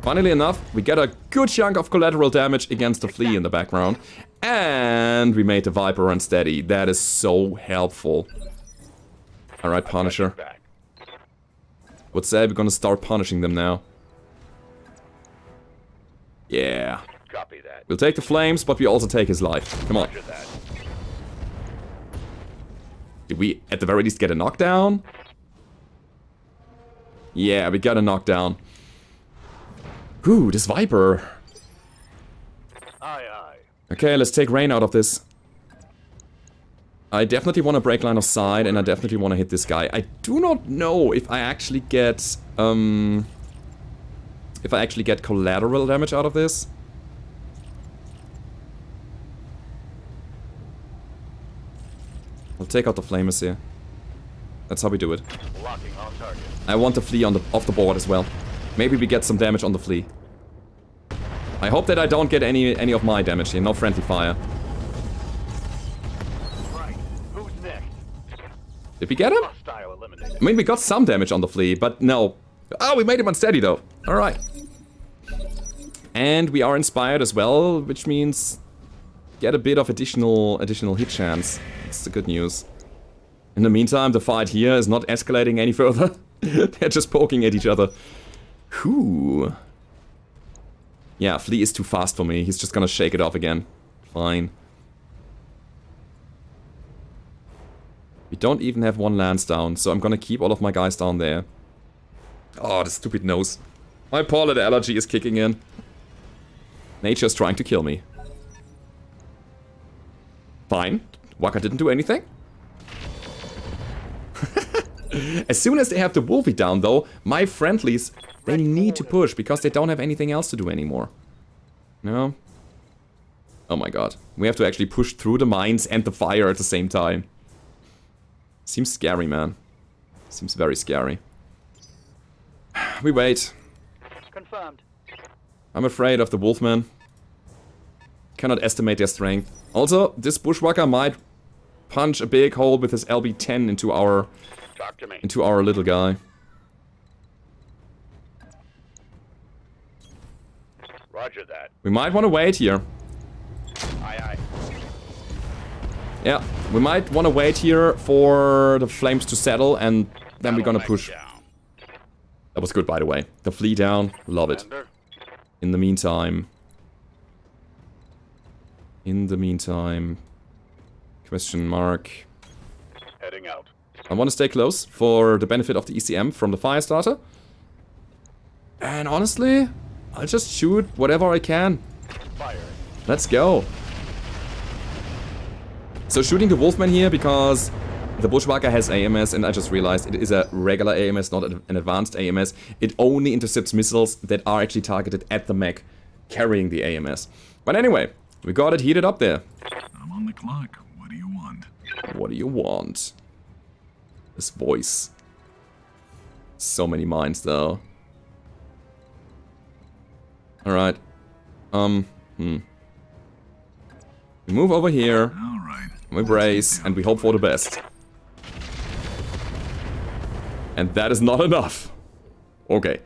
Funnily enough, we get a good chunk of collateral damage against the Flea in the background. And we made the Viper unsteady. That is so helpful. Alright, Punisher. Would say we're gonna start punishing them now. Yeah. Copy that. We'll take the flames, but we also take his life. Come on. Roger that. Did we, at the very least, get a knockdown? Yeah, we got a knockdown. Ooh, this Viper. Aye, aye. Okay, let's take rain out of this. I definitely want to break line of sight, and I definitely want to hit this guy. I do not know if I actually get, collateral damage out of this. I'll take out the flamers here. That's how we do it. Locking on target. I want the Flea on off the board as well. Maybe we get some damage on the Flea. I hope that I don't get any of my damage here. No friendly fire. Right. Who's next? Did we get him? Hostile eliminated. I mean, we got some damage on the Flea, but no. Oh, we made him unsteady though. Alright. And we are inspired as well, which means get a bit of additional hit chance. That's the good news. In the meantime, the fight here is not escalating any further. They're just poking at each other. Whew. Yeah, Flea is too fast for me. He's just gonna shake it off again. Fine. We don't even have 1 lance down, so I'm gonna keep all of my guys down there. Oh, the stupid nose. My pollen allergy is kicking in. Nature's trying to kill me. Fine. Waka didn't do anything. As soon as they have the Wolfie down, though, my friendlies, they need to push because they don't have anything else to do anymore. No? Oh my god. We have to actually push through the mines and the fire at the same time. Seems scary, man. Seems very scary. We wait. Confirmed. I'm afraid of the Wolfman. Cannot estimate their strength. Also, this Bushwhacker might punch a big hole with his LB-10 into our little guy. Roger that. We might want to wait here. Aye, aye. Yeah, we might want to wait here for the flames to settle, and then we're gonna push. Down. That was good, by the way. The Flea down, love it. Commander. In the meantime, question mark. Heading out. I want to stay close for the benefit of the ECM from the Firestarter. And honestly, I'll just shoot whatever I can. Fire. Let's go. So shooting the Wolfman here because the Bushwhacker has AMS, and I just realized it is a regular AMS, not an advanced AMS. It only intercepts missiles that are actually targeted at the mech carrying the AMS. But anyway, we got it heated up there. I'm on the clock. What do you want? What do you want? This voice. So many minds though. Alright. We move over here. All right. We brace and we hope for the best. And that is not enough. Okay.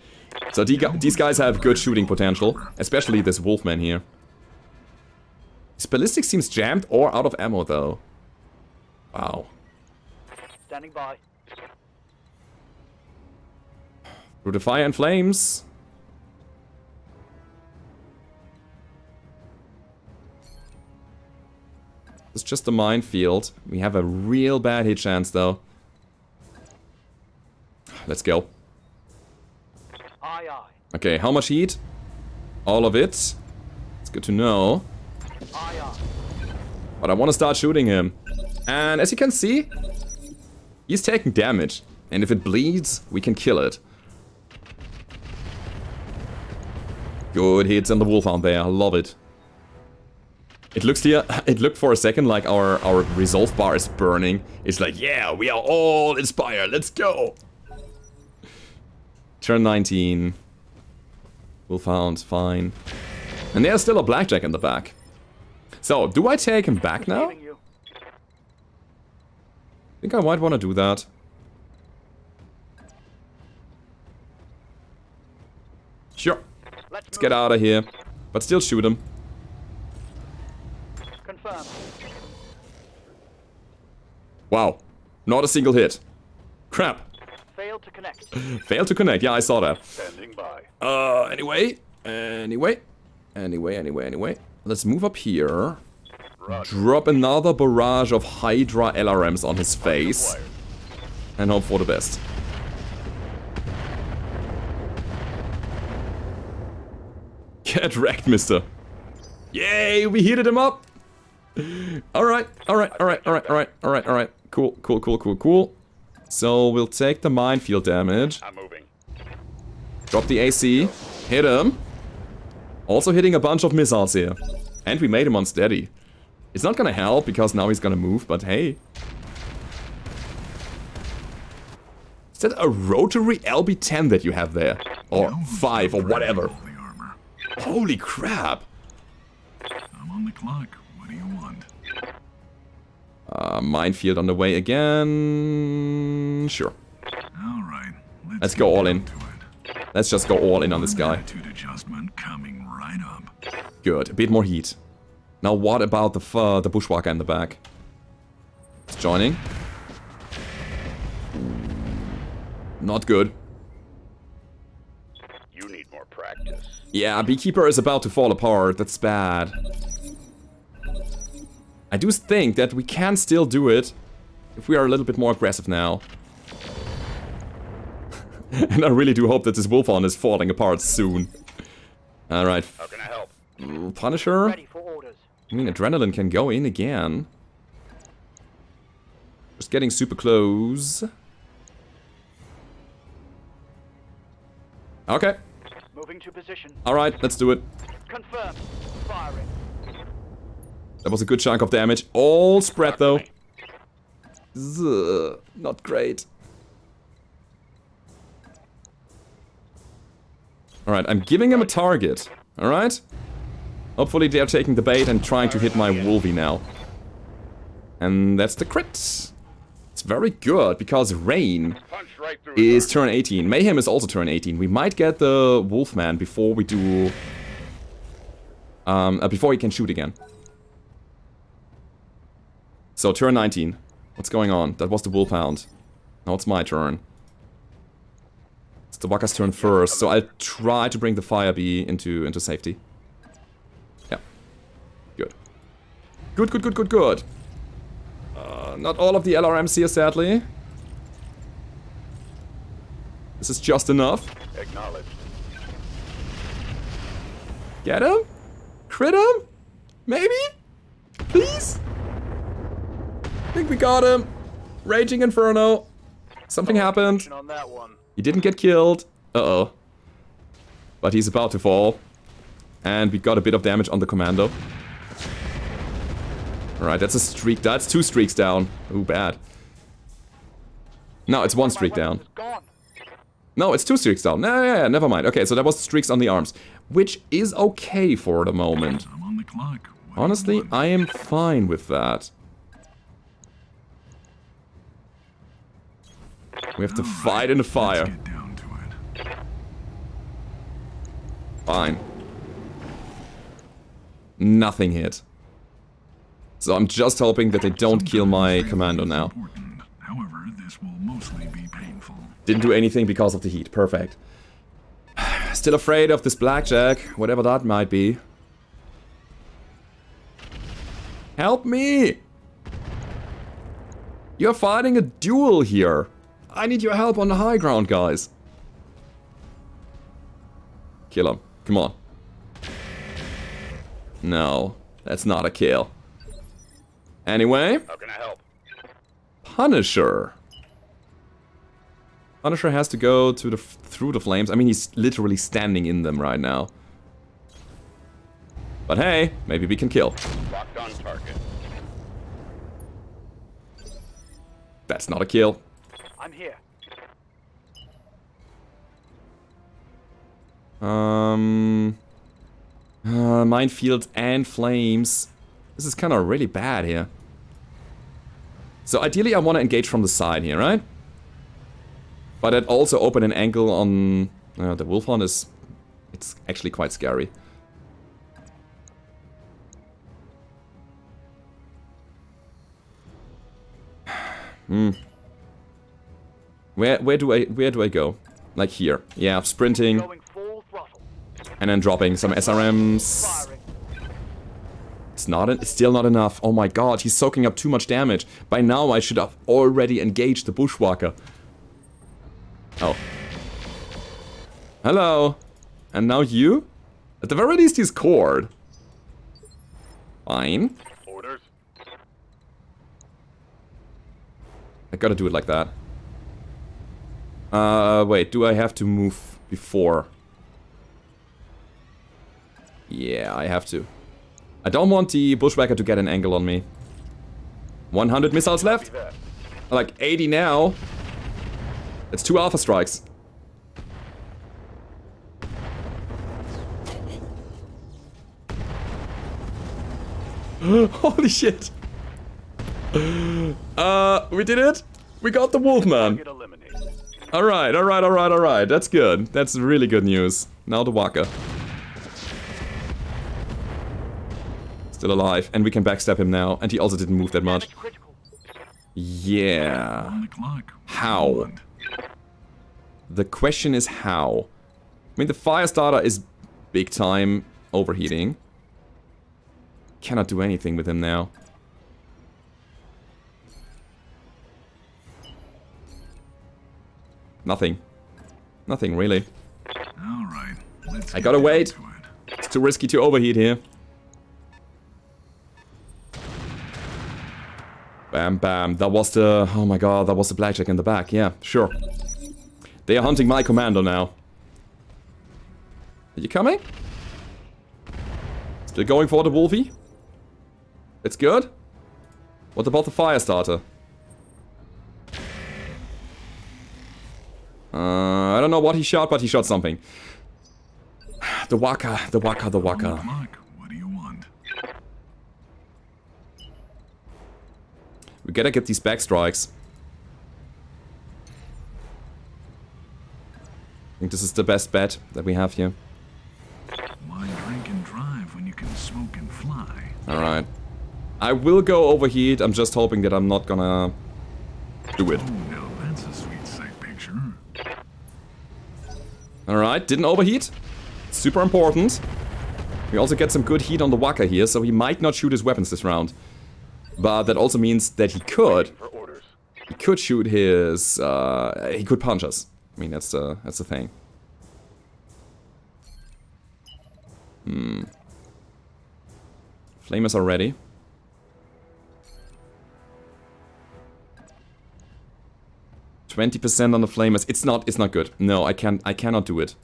So these guys have good shooting potential. Especially this Wolfman here. His ballistic seems jammed or out of ammo though. Wow. Standing by. Through the fire and flames. It's just a minefield. We have a real bad hit chance though. Let's go. Aye, aye. Okay, how much heat? All of it. It's good to know. Aye, aye. But I want to start shooting him. And as you can see, he's taking damage. And if it bleeds, we can kill it. Good hits on the Wolfhound there. I love it. It looks here, it looked for a second like our resolve bar is burning. It's like, yeah, we are all inspired. Let's go. Turn 19. Wolfhound, fine. And there's still a blackjack in the back. So, do I take him back now? Receiving you. I think I might want to do that. Sure. Let's get out of here. But still shoot him. Confirm. Wow. Not a single hit. Crap. Failed to connect. Failed to connect. Yeah, I saw that. Standing by. Anyway. Let's move up here. Roger. Drop another barrage of Hydra LRMs on his face. Acquired. And hope for the best. Get wrecked, mister. Yay, we heated him up. Alright. Cool. So we'll take the minefield damage. I'm moving. Drop the AC. Hit him. Also hitting a bunch of missiles here. And we made him unsteady. It's not gonna help because now he's gonna move, but hey. Is that a rotary LB-10 that you have there? Or 5 or whatever. All the armor. Holy crap. I'm on the clock. What do you want? Minefield on the way again. Sure. All right. Let's go all in. To it. Let's just go all in on this guy. Attitude adjustment coming right up. Good. A bit more heat. Now what about the bushwhacker in the back? It's joining. Not good. You need more practice. Yeah, Beekeeper is about to fall apart. That's bad. I do think that we can still do it if we are a little bit more aggressive now. And I really do hope that this Wolfhound is falling apart soon. Alright. How can I help? Punisher. Ready for orders. I mean, Adrenaline can go in again. Just getting super close. Okay. Moving to position. Alright, let's do it. Confirm. Firing. That was a good chunk of damage. All spread though. Ugh, not great. Alright, I'm giving him a target. Alright? Hopefully they're taking the bait and trying to hit my Wolvie now. And that's the crit. It's very good because Rain Punch right through is his turn 18. Mayhem is also turn 18. We might get the Wolfman before we do... before he can shoot again. So, turn 19. What's going on? That was the Wolfhound. Now it's my turn. It's the Waka's turn first, so I'll try to bring the Fire Bee into safety. Yeah. Good. Good. Not all of the LRMs here, sadly. This is just enough. Acknowledged. Get him? Crit him? Maybe? Please? I think we got him. Raging Inferno. Something happened. On that one. He didn't get killed. Uh-oh. But he's about to fall. And we got a bit of damage on the commando. Alright, that's a streak. That's 2 streaks down. Ooh, bad. No, it's 1 streak down. Gone. No, it's 2 streaks down. Yeah, never mind. Okay, so that was streaks on the arms. Which is okay for the moment. I'm on the clock. What do you Honestly, want? I am fine with that. We have to fight in the fire. Let's get down to it. Fine. Nothing hit. So I'm just hoping that they don't kill my commando now. Important. However, this will mostly be painful. Didn't do anything because of the heat. Perfect. Still afraid of this blackjack, whatever that might be. Help me! You're fighting a duel here. I need your help on the high ground, guys. Kill him. Come on. No, that's not a kill. Anyway. How can I help? Punisher. Punisher has to go to through the flames. I mean, he's literally standing in them right now. But hey, maybe we can kill. Locked on target. That's not a kill. I'm here. Minefield and flames. This is kind of really bad here. So ideally I want to engage from the side here, right? But I'd also open an angle on... the Wolfhound is... It's actually quite scary. Where do I go? Like here. Yeah, sprinting. Going full throttle. And then dropping some SRMs. Firing. It's still not enough. Oh my god, he's soaking up too much damage. By now I should have already engaged the Bushwhacker. Oh. Hello. And now you? At the very least he's cored. Fine. Orders. I gotta do it like that. Wait, do I have to move before? Yeah, I have to. I don't want the Bushwhacker to get an angle on me. 100 missiles left? Like 80 now. It's 2 alpha strikes. Holy shit. We did it. We got the Wolfman. Target eliminated. Alright, alright, alright, alright. That's good. That's really good news. Now the Waka. Still alive. And we can backstab him now. And he also didn't move that much. Damage critical. Yeah. On the clock. How? The question is how. I mean, the fire starter is big time overheating. Cannot do anything with him now. Nothing. Nothing, really. Alright. Let's I gotta get wait. down to it. It's too risky to overheat here. Bam, bam. That was the... Oh my god, that was the blackjack in the back. Yeah, sure. They are hunting my commando now. Are you coming? Still going for the Wolfie? It's good. What about the fire starter? I don't know what he shot, but he shot something. The Waka, the Waka, the On the Waka. clock. What do you want? We gotta get these back strikes. I think this is the best bet that we have here. Why drink and drive when you can smoke and fly? Alright. I will go overheat. I'm just hoping that I'm not gonna do it. Oh, now that's a sweet sight picture. Alright, didn't overheat. Super important. We also get some good heat on the Waka here, so he might not shoot his weapons this round. But that also means that he could. For orders. He could shoot his... he could punch us. I mean, that's the thing. Flamers are ready. 20% on the flamers. It's not good. No, I cannot do it.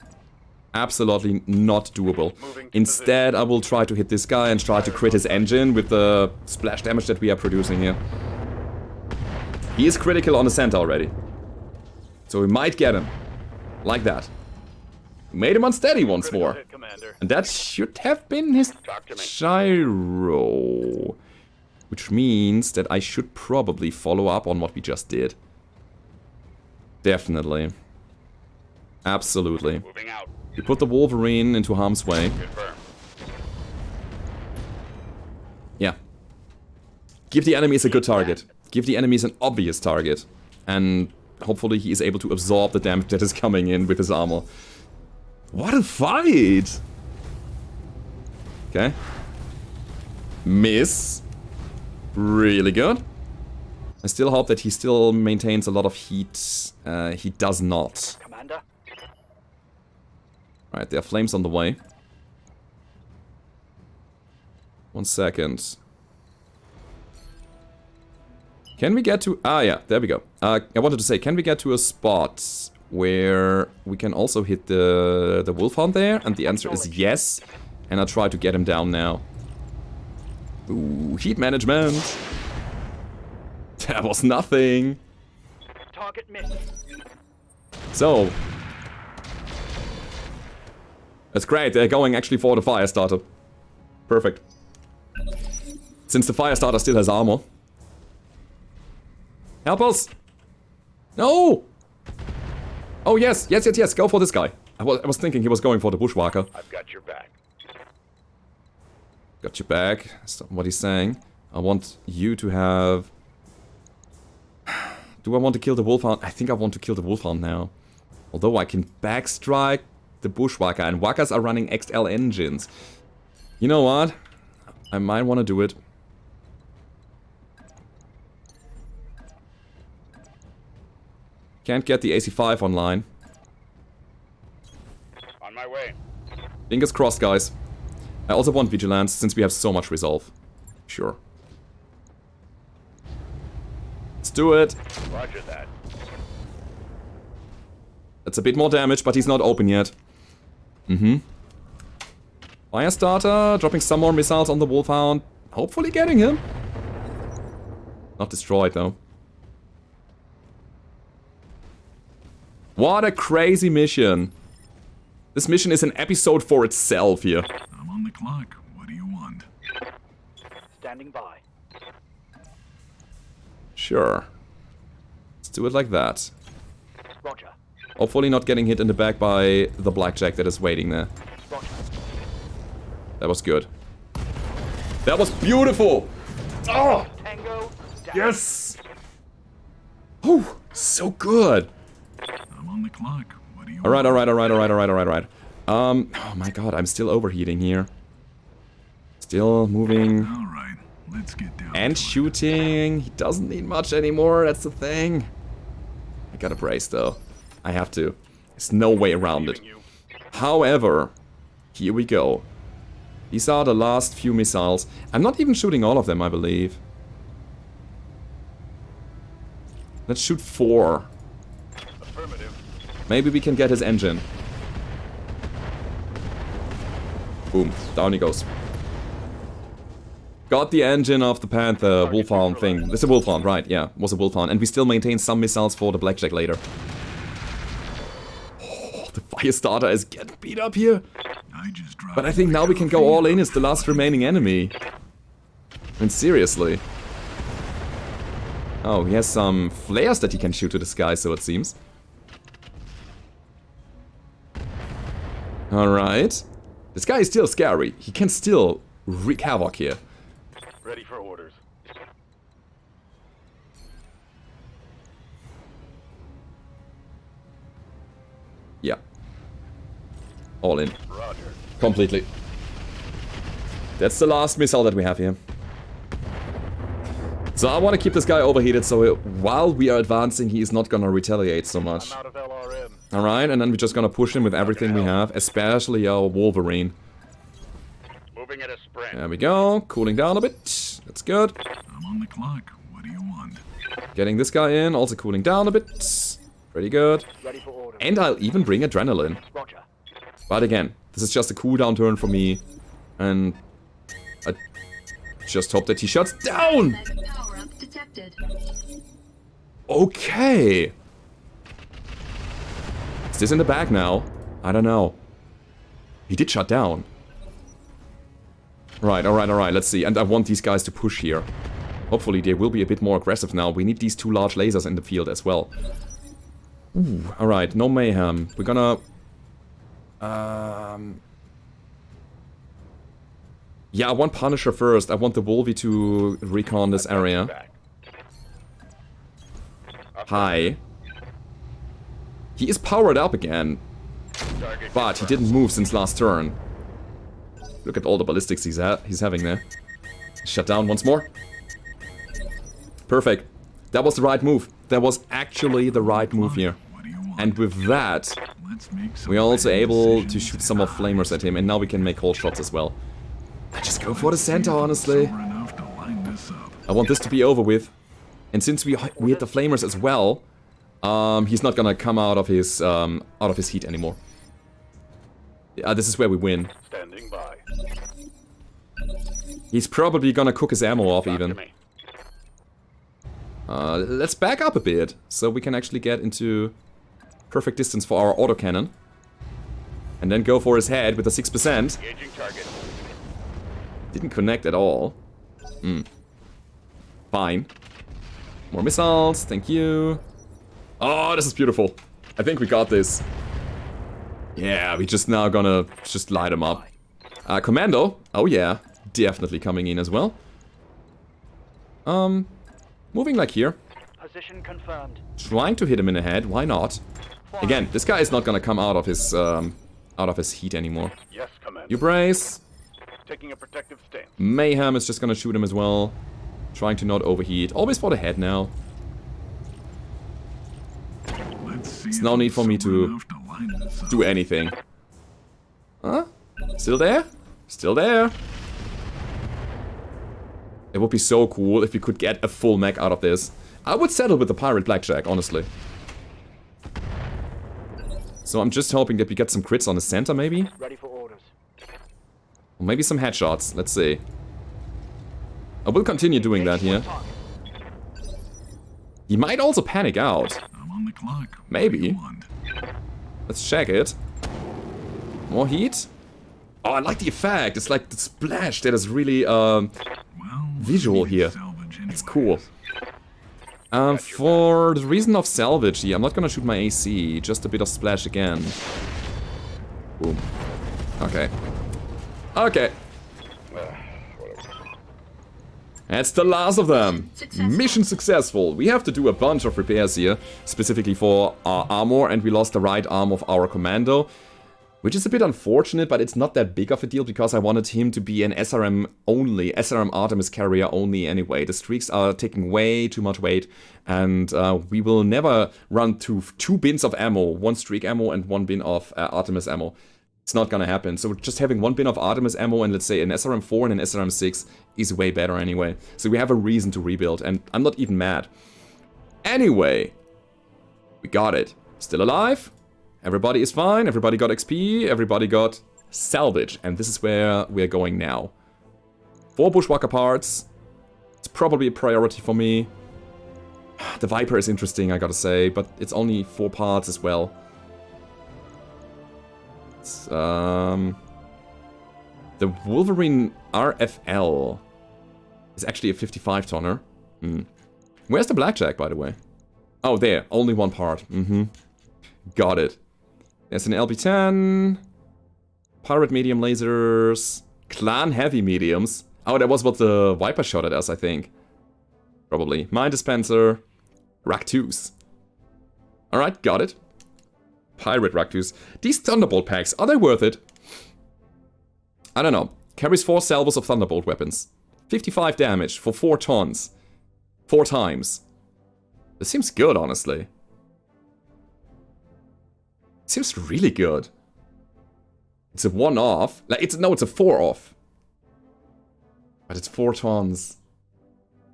Absolutely not doable. Instead, I will try to hit this guy and try to crit his engine with the splash damage that we are producing here. He is critical on the center already. So we might get him. Like that. Made him unsteady once Critical more. hit, Commander. And that should have been his Talk to me. gyro. Which means that I should probably follow up on what we just did. Definitely. Absolutely. Moving out. You put the Wolverine into harm's way. Confirm. Yeah. Give the enemies a good target. Give the enemies an obvious target. And hopefully he is able to absorb the damage that is coming in with his armor. What a fight! Okay. Miss. Really good. I still hope that he still maintains a lot of heat. He does not. Commander. Alright, there are flames on the way. 1 second. Can we get to... Ah, yeah, there we go. I wanted to say, can we get to a spot where we can also hit the Wolfhound there? And the answer is yes. And I'll try to get him down now. Ooh, heat management. That was nothing. Target missed. So. That's great, they're going actually for the fire starter. Perfect. Since the fire starter still has armor. Help us! No! Oh yes, yes, yes, yes, go for this guy. I was thinking he was going for the bushwhacker. I've got your back. Got your back. That's what he's saying. I want you to have... Do I want to kill the Wolfhound? I think I want to kill the Wolfhound now. Although I can backstrike the bushwhacker, and whackers are running XL engines. You know what? I might want to do it. Can't get the AC5 online. On my way. Fingers crossed, guys. I also want Vigilance, since we have so much resolve. Sure. Let's do it. Roger that. That's a bit more damage, but he's not open yet. Firestarter, dropping some more missiles on the Wolfhound. Hopefully getting him. Not destroyed, though. What a crazy mission. This mission is an episode for itself here. I'm on the clock. What do you want? Standing by. Sure. Let's do it like that. Roger. Hopefully not getting hit in the back by the blackjack that is waiting there. Roger. That was good. That was beautiful! Oh! Tango. Down. Yes! Oh, so good! I'm on the clock. What do you Alright, want? alright. Oh my god, I'm still overheating here. Still moving. Alright, let's get down And to it. shooting. He doesn't need much anymore, that's the thing. I gotta brace though. I have to. There's no way around it. However, here we go. These are the last few missiles. I'm not even shooting all of them, I believe. Let's shoot 4. Affirmative. Maybe we can get his engine. Boom. Down he goes. Got the engine of the Panther Wolfhound thing. It's a Wolfhound, right? Yeah, was a Wolfhound. And we still maintain some missiles for the Blackjack later. Oh, the Firestarter is getting beat up here. I just dropped But I think now we can go all in as the last remaining enemy. I mean, seriously. Oh, he has some flares that he can shoot to the sky, so it seems. Alright. This guy is still scary. He can still wreak havoc here. Ready for orders. Yeah. All in. Roger. Completely. That's the last missile that we have here. So I want to keep this guy overheated so while we are advancing he is not gonna retaliate so much. I'm out of LRM. Alright, and then we're just gonna push him with everything we have, especially our Wolverine. Moving at a sprint. There we go, cooling down a bit. That's good. I'm on the clock. What do you want? Getting this guy in, also cooling down a bit. Pretty good. Ready for order. And I'll even bring adrenaline. Roger. But again, this is just a cooldown turn for me. And I just hope that he shuts down! Mech power-up detected. Okay. Is this in the bag now? I don't know. He did shut down. Right, alright, let's see. And I want these guys to push here. Hopefully they will be a bit more aggressive now. We need these 2 large lasers in the field as well. Ooh, alright, no mayhem. We're gonna... Yeah, I want Punisher first. I want the Wolvie to recon this area. Back. Hi. He is powered up again, Target but he confirmed. didn't move since last turn. Look at all the ballistics he's having there. Shut down once more. Perfect. That was the right move. That was actually the right move here. What do you want? And with that, Let's make some we are also bad able to decisions shoot some more flamers at him, and now we can make cold shots as well. I just go for the center, honestly. Sober enough to line this up. I want this to be over with. And since we hit the flamers as well, he's not gonna come out of his heat anymore. Yeah, this is where we win. Standing by. He's probably gonna cook his ammo off Talk to even. me. Let's back up a bit, so we can actually get into perfect distance for our autocannon. And then go for his head with a 6%. Engaging target. Didn't connect at all. Fine. More missiles, thank you. Oh, this is beautiful. I think we got this. Yeah, we just now gonna just light him up. Commando. Oh yeah, definitely coming in as well. Moving like here. Position confirmed. Trying to hit him in the head, why not? Again, this guy is not gonna come out of his heat anymore. Yes, Commander. You brace. Taking a protective stance. Mayhem is just gonna shoot him as well. Trying to not overheat. Always for the head now. Let's see There's if no need I'm for me sober to enough to line this up. do anything. Huh? Still there? Still there. It would be so cool if we could get a full mech out of this. I would settle with the Pirate Blackjack, honestly. So I'm just hoping that we get some crits on the center, maybe? Ready for orders. Or maybe some headshots, let's see. I will continue doing that here. He might also panic out. I'm on the clock. What Maybe. do you want? Let's check it. More heat? Oh, I like the effect. It's like the splash that is really Well, visual we need here. salvage It's anyways. cool. For the reason of salvage here, I'm not gonna shoot my AC, just a bit of splash again. Boom. Okay. Okay. That's the last of them. Successful. Mission successful. We have to do a bunch of repairs here, specifically for our armor, and we lost the right arm of our commando, which is a bit unfortunate, but it's not that big of a deal because I wanted him to be an SRM only, SRM Artemis carrier only anyway. The streaks are taking way too much weight, and we will never run through 2 bins of ammo, 1 streak ammo and 1 bin of Artemis ammo. It's not gonna happen. So just having 1 bin of Artemis ammo and let's say an SRM4 and an SRM6 is way better anyway. So we have a reason to rebuild, and I'm not even mad. Anyway, we got it. Still alive. Everybody is fine. Everybody got XP. Everybody got salvage. And this is where we're going now. 4 bushwhacker parts. It's probably a priority for me. The Viper is interesting, I gotta say, but it's only 4 parts as well. It's, the Wolverine RFL is actually a 55 tonner. Where's the Blackjack, by the way? Oh, there. Only 1 part. Got it. There's an LB10. Pirate medium lasers. Clan heavy mediums. Oh, that was what the Viper shot at us, I think. Probably. Mine dispenser. Raktus. Alright, got it. Pirate Raktus. These Thunderbolt packs, are they worth it? I don't know. Carries 4 salvos of Thunderbolt weapons. 55 damage for 4 tons. 4 times. This seems good, honestly. Seems really good. It's a 1-off. Like, it's a 4-off. But it's 4 tons.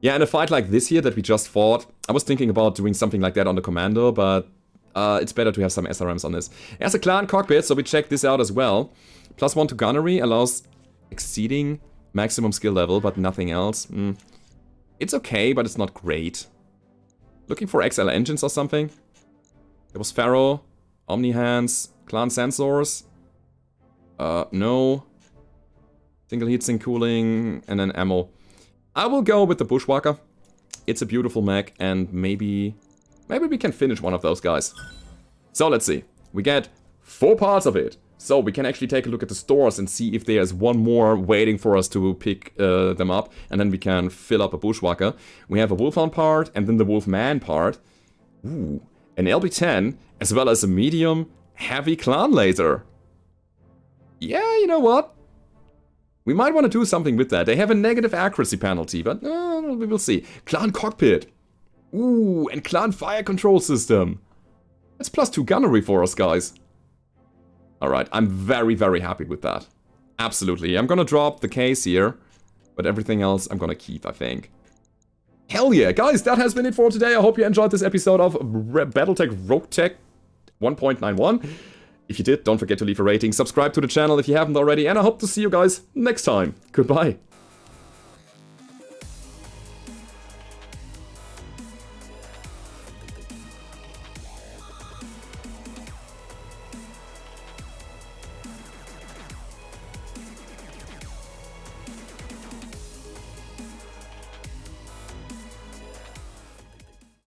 Yeah, in a fight like this here that we just fought, I was thinking about doing something like that on the Commando, but it's better to have some SRMs on this. It has a clan cockpit, so we check this out as well. +1 to gunnery, allows exceeding maximum skill level, but nothing else. It's okay, but it's not great. Looking for XL engines or something? There was Pharaoh, Omni Hands, clan sensors. No. Single heatsink cooling, and then ammo. I will go with the Bushwhacker. It's a beautiful mech, and maybe we can finish one of those guys. So let's see. We get 4 parts of it. So we can actually take a look at the stores and see if there's one more waiting for us to pick them up. And then we can fill up a bushwhacker. We have a Wolfhound part and then the Wolfman part. Ooh, an LB10 as well as a medium heavy clan laser. Yeah, you know what? We might want to do something with that. They have a negative accuracy penalty, but we will see. Clan cockpit. Ooh, and clan fire control system. That's +2 gunnery for us, guys. Alright, I'm very, very happy with that. Absolutely. I'm gonna drop the case here, but everything else I'm gonna keep, I think. Hell yeah, guys, that has been it for today. I hope you enjoyed this episode of Battletech Roguetech 1.91. If you did, don't forget to leave a rating, subscribe to the channel if you haven't already, and I hope to see you guys next time. Goodbye.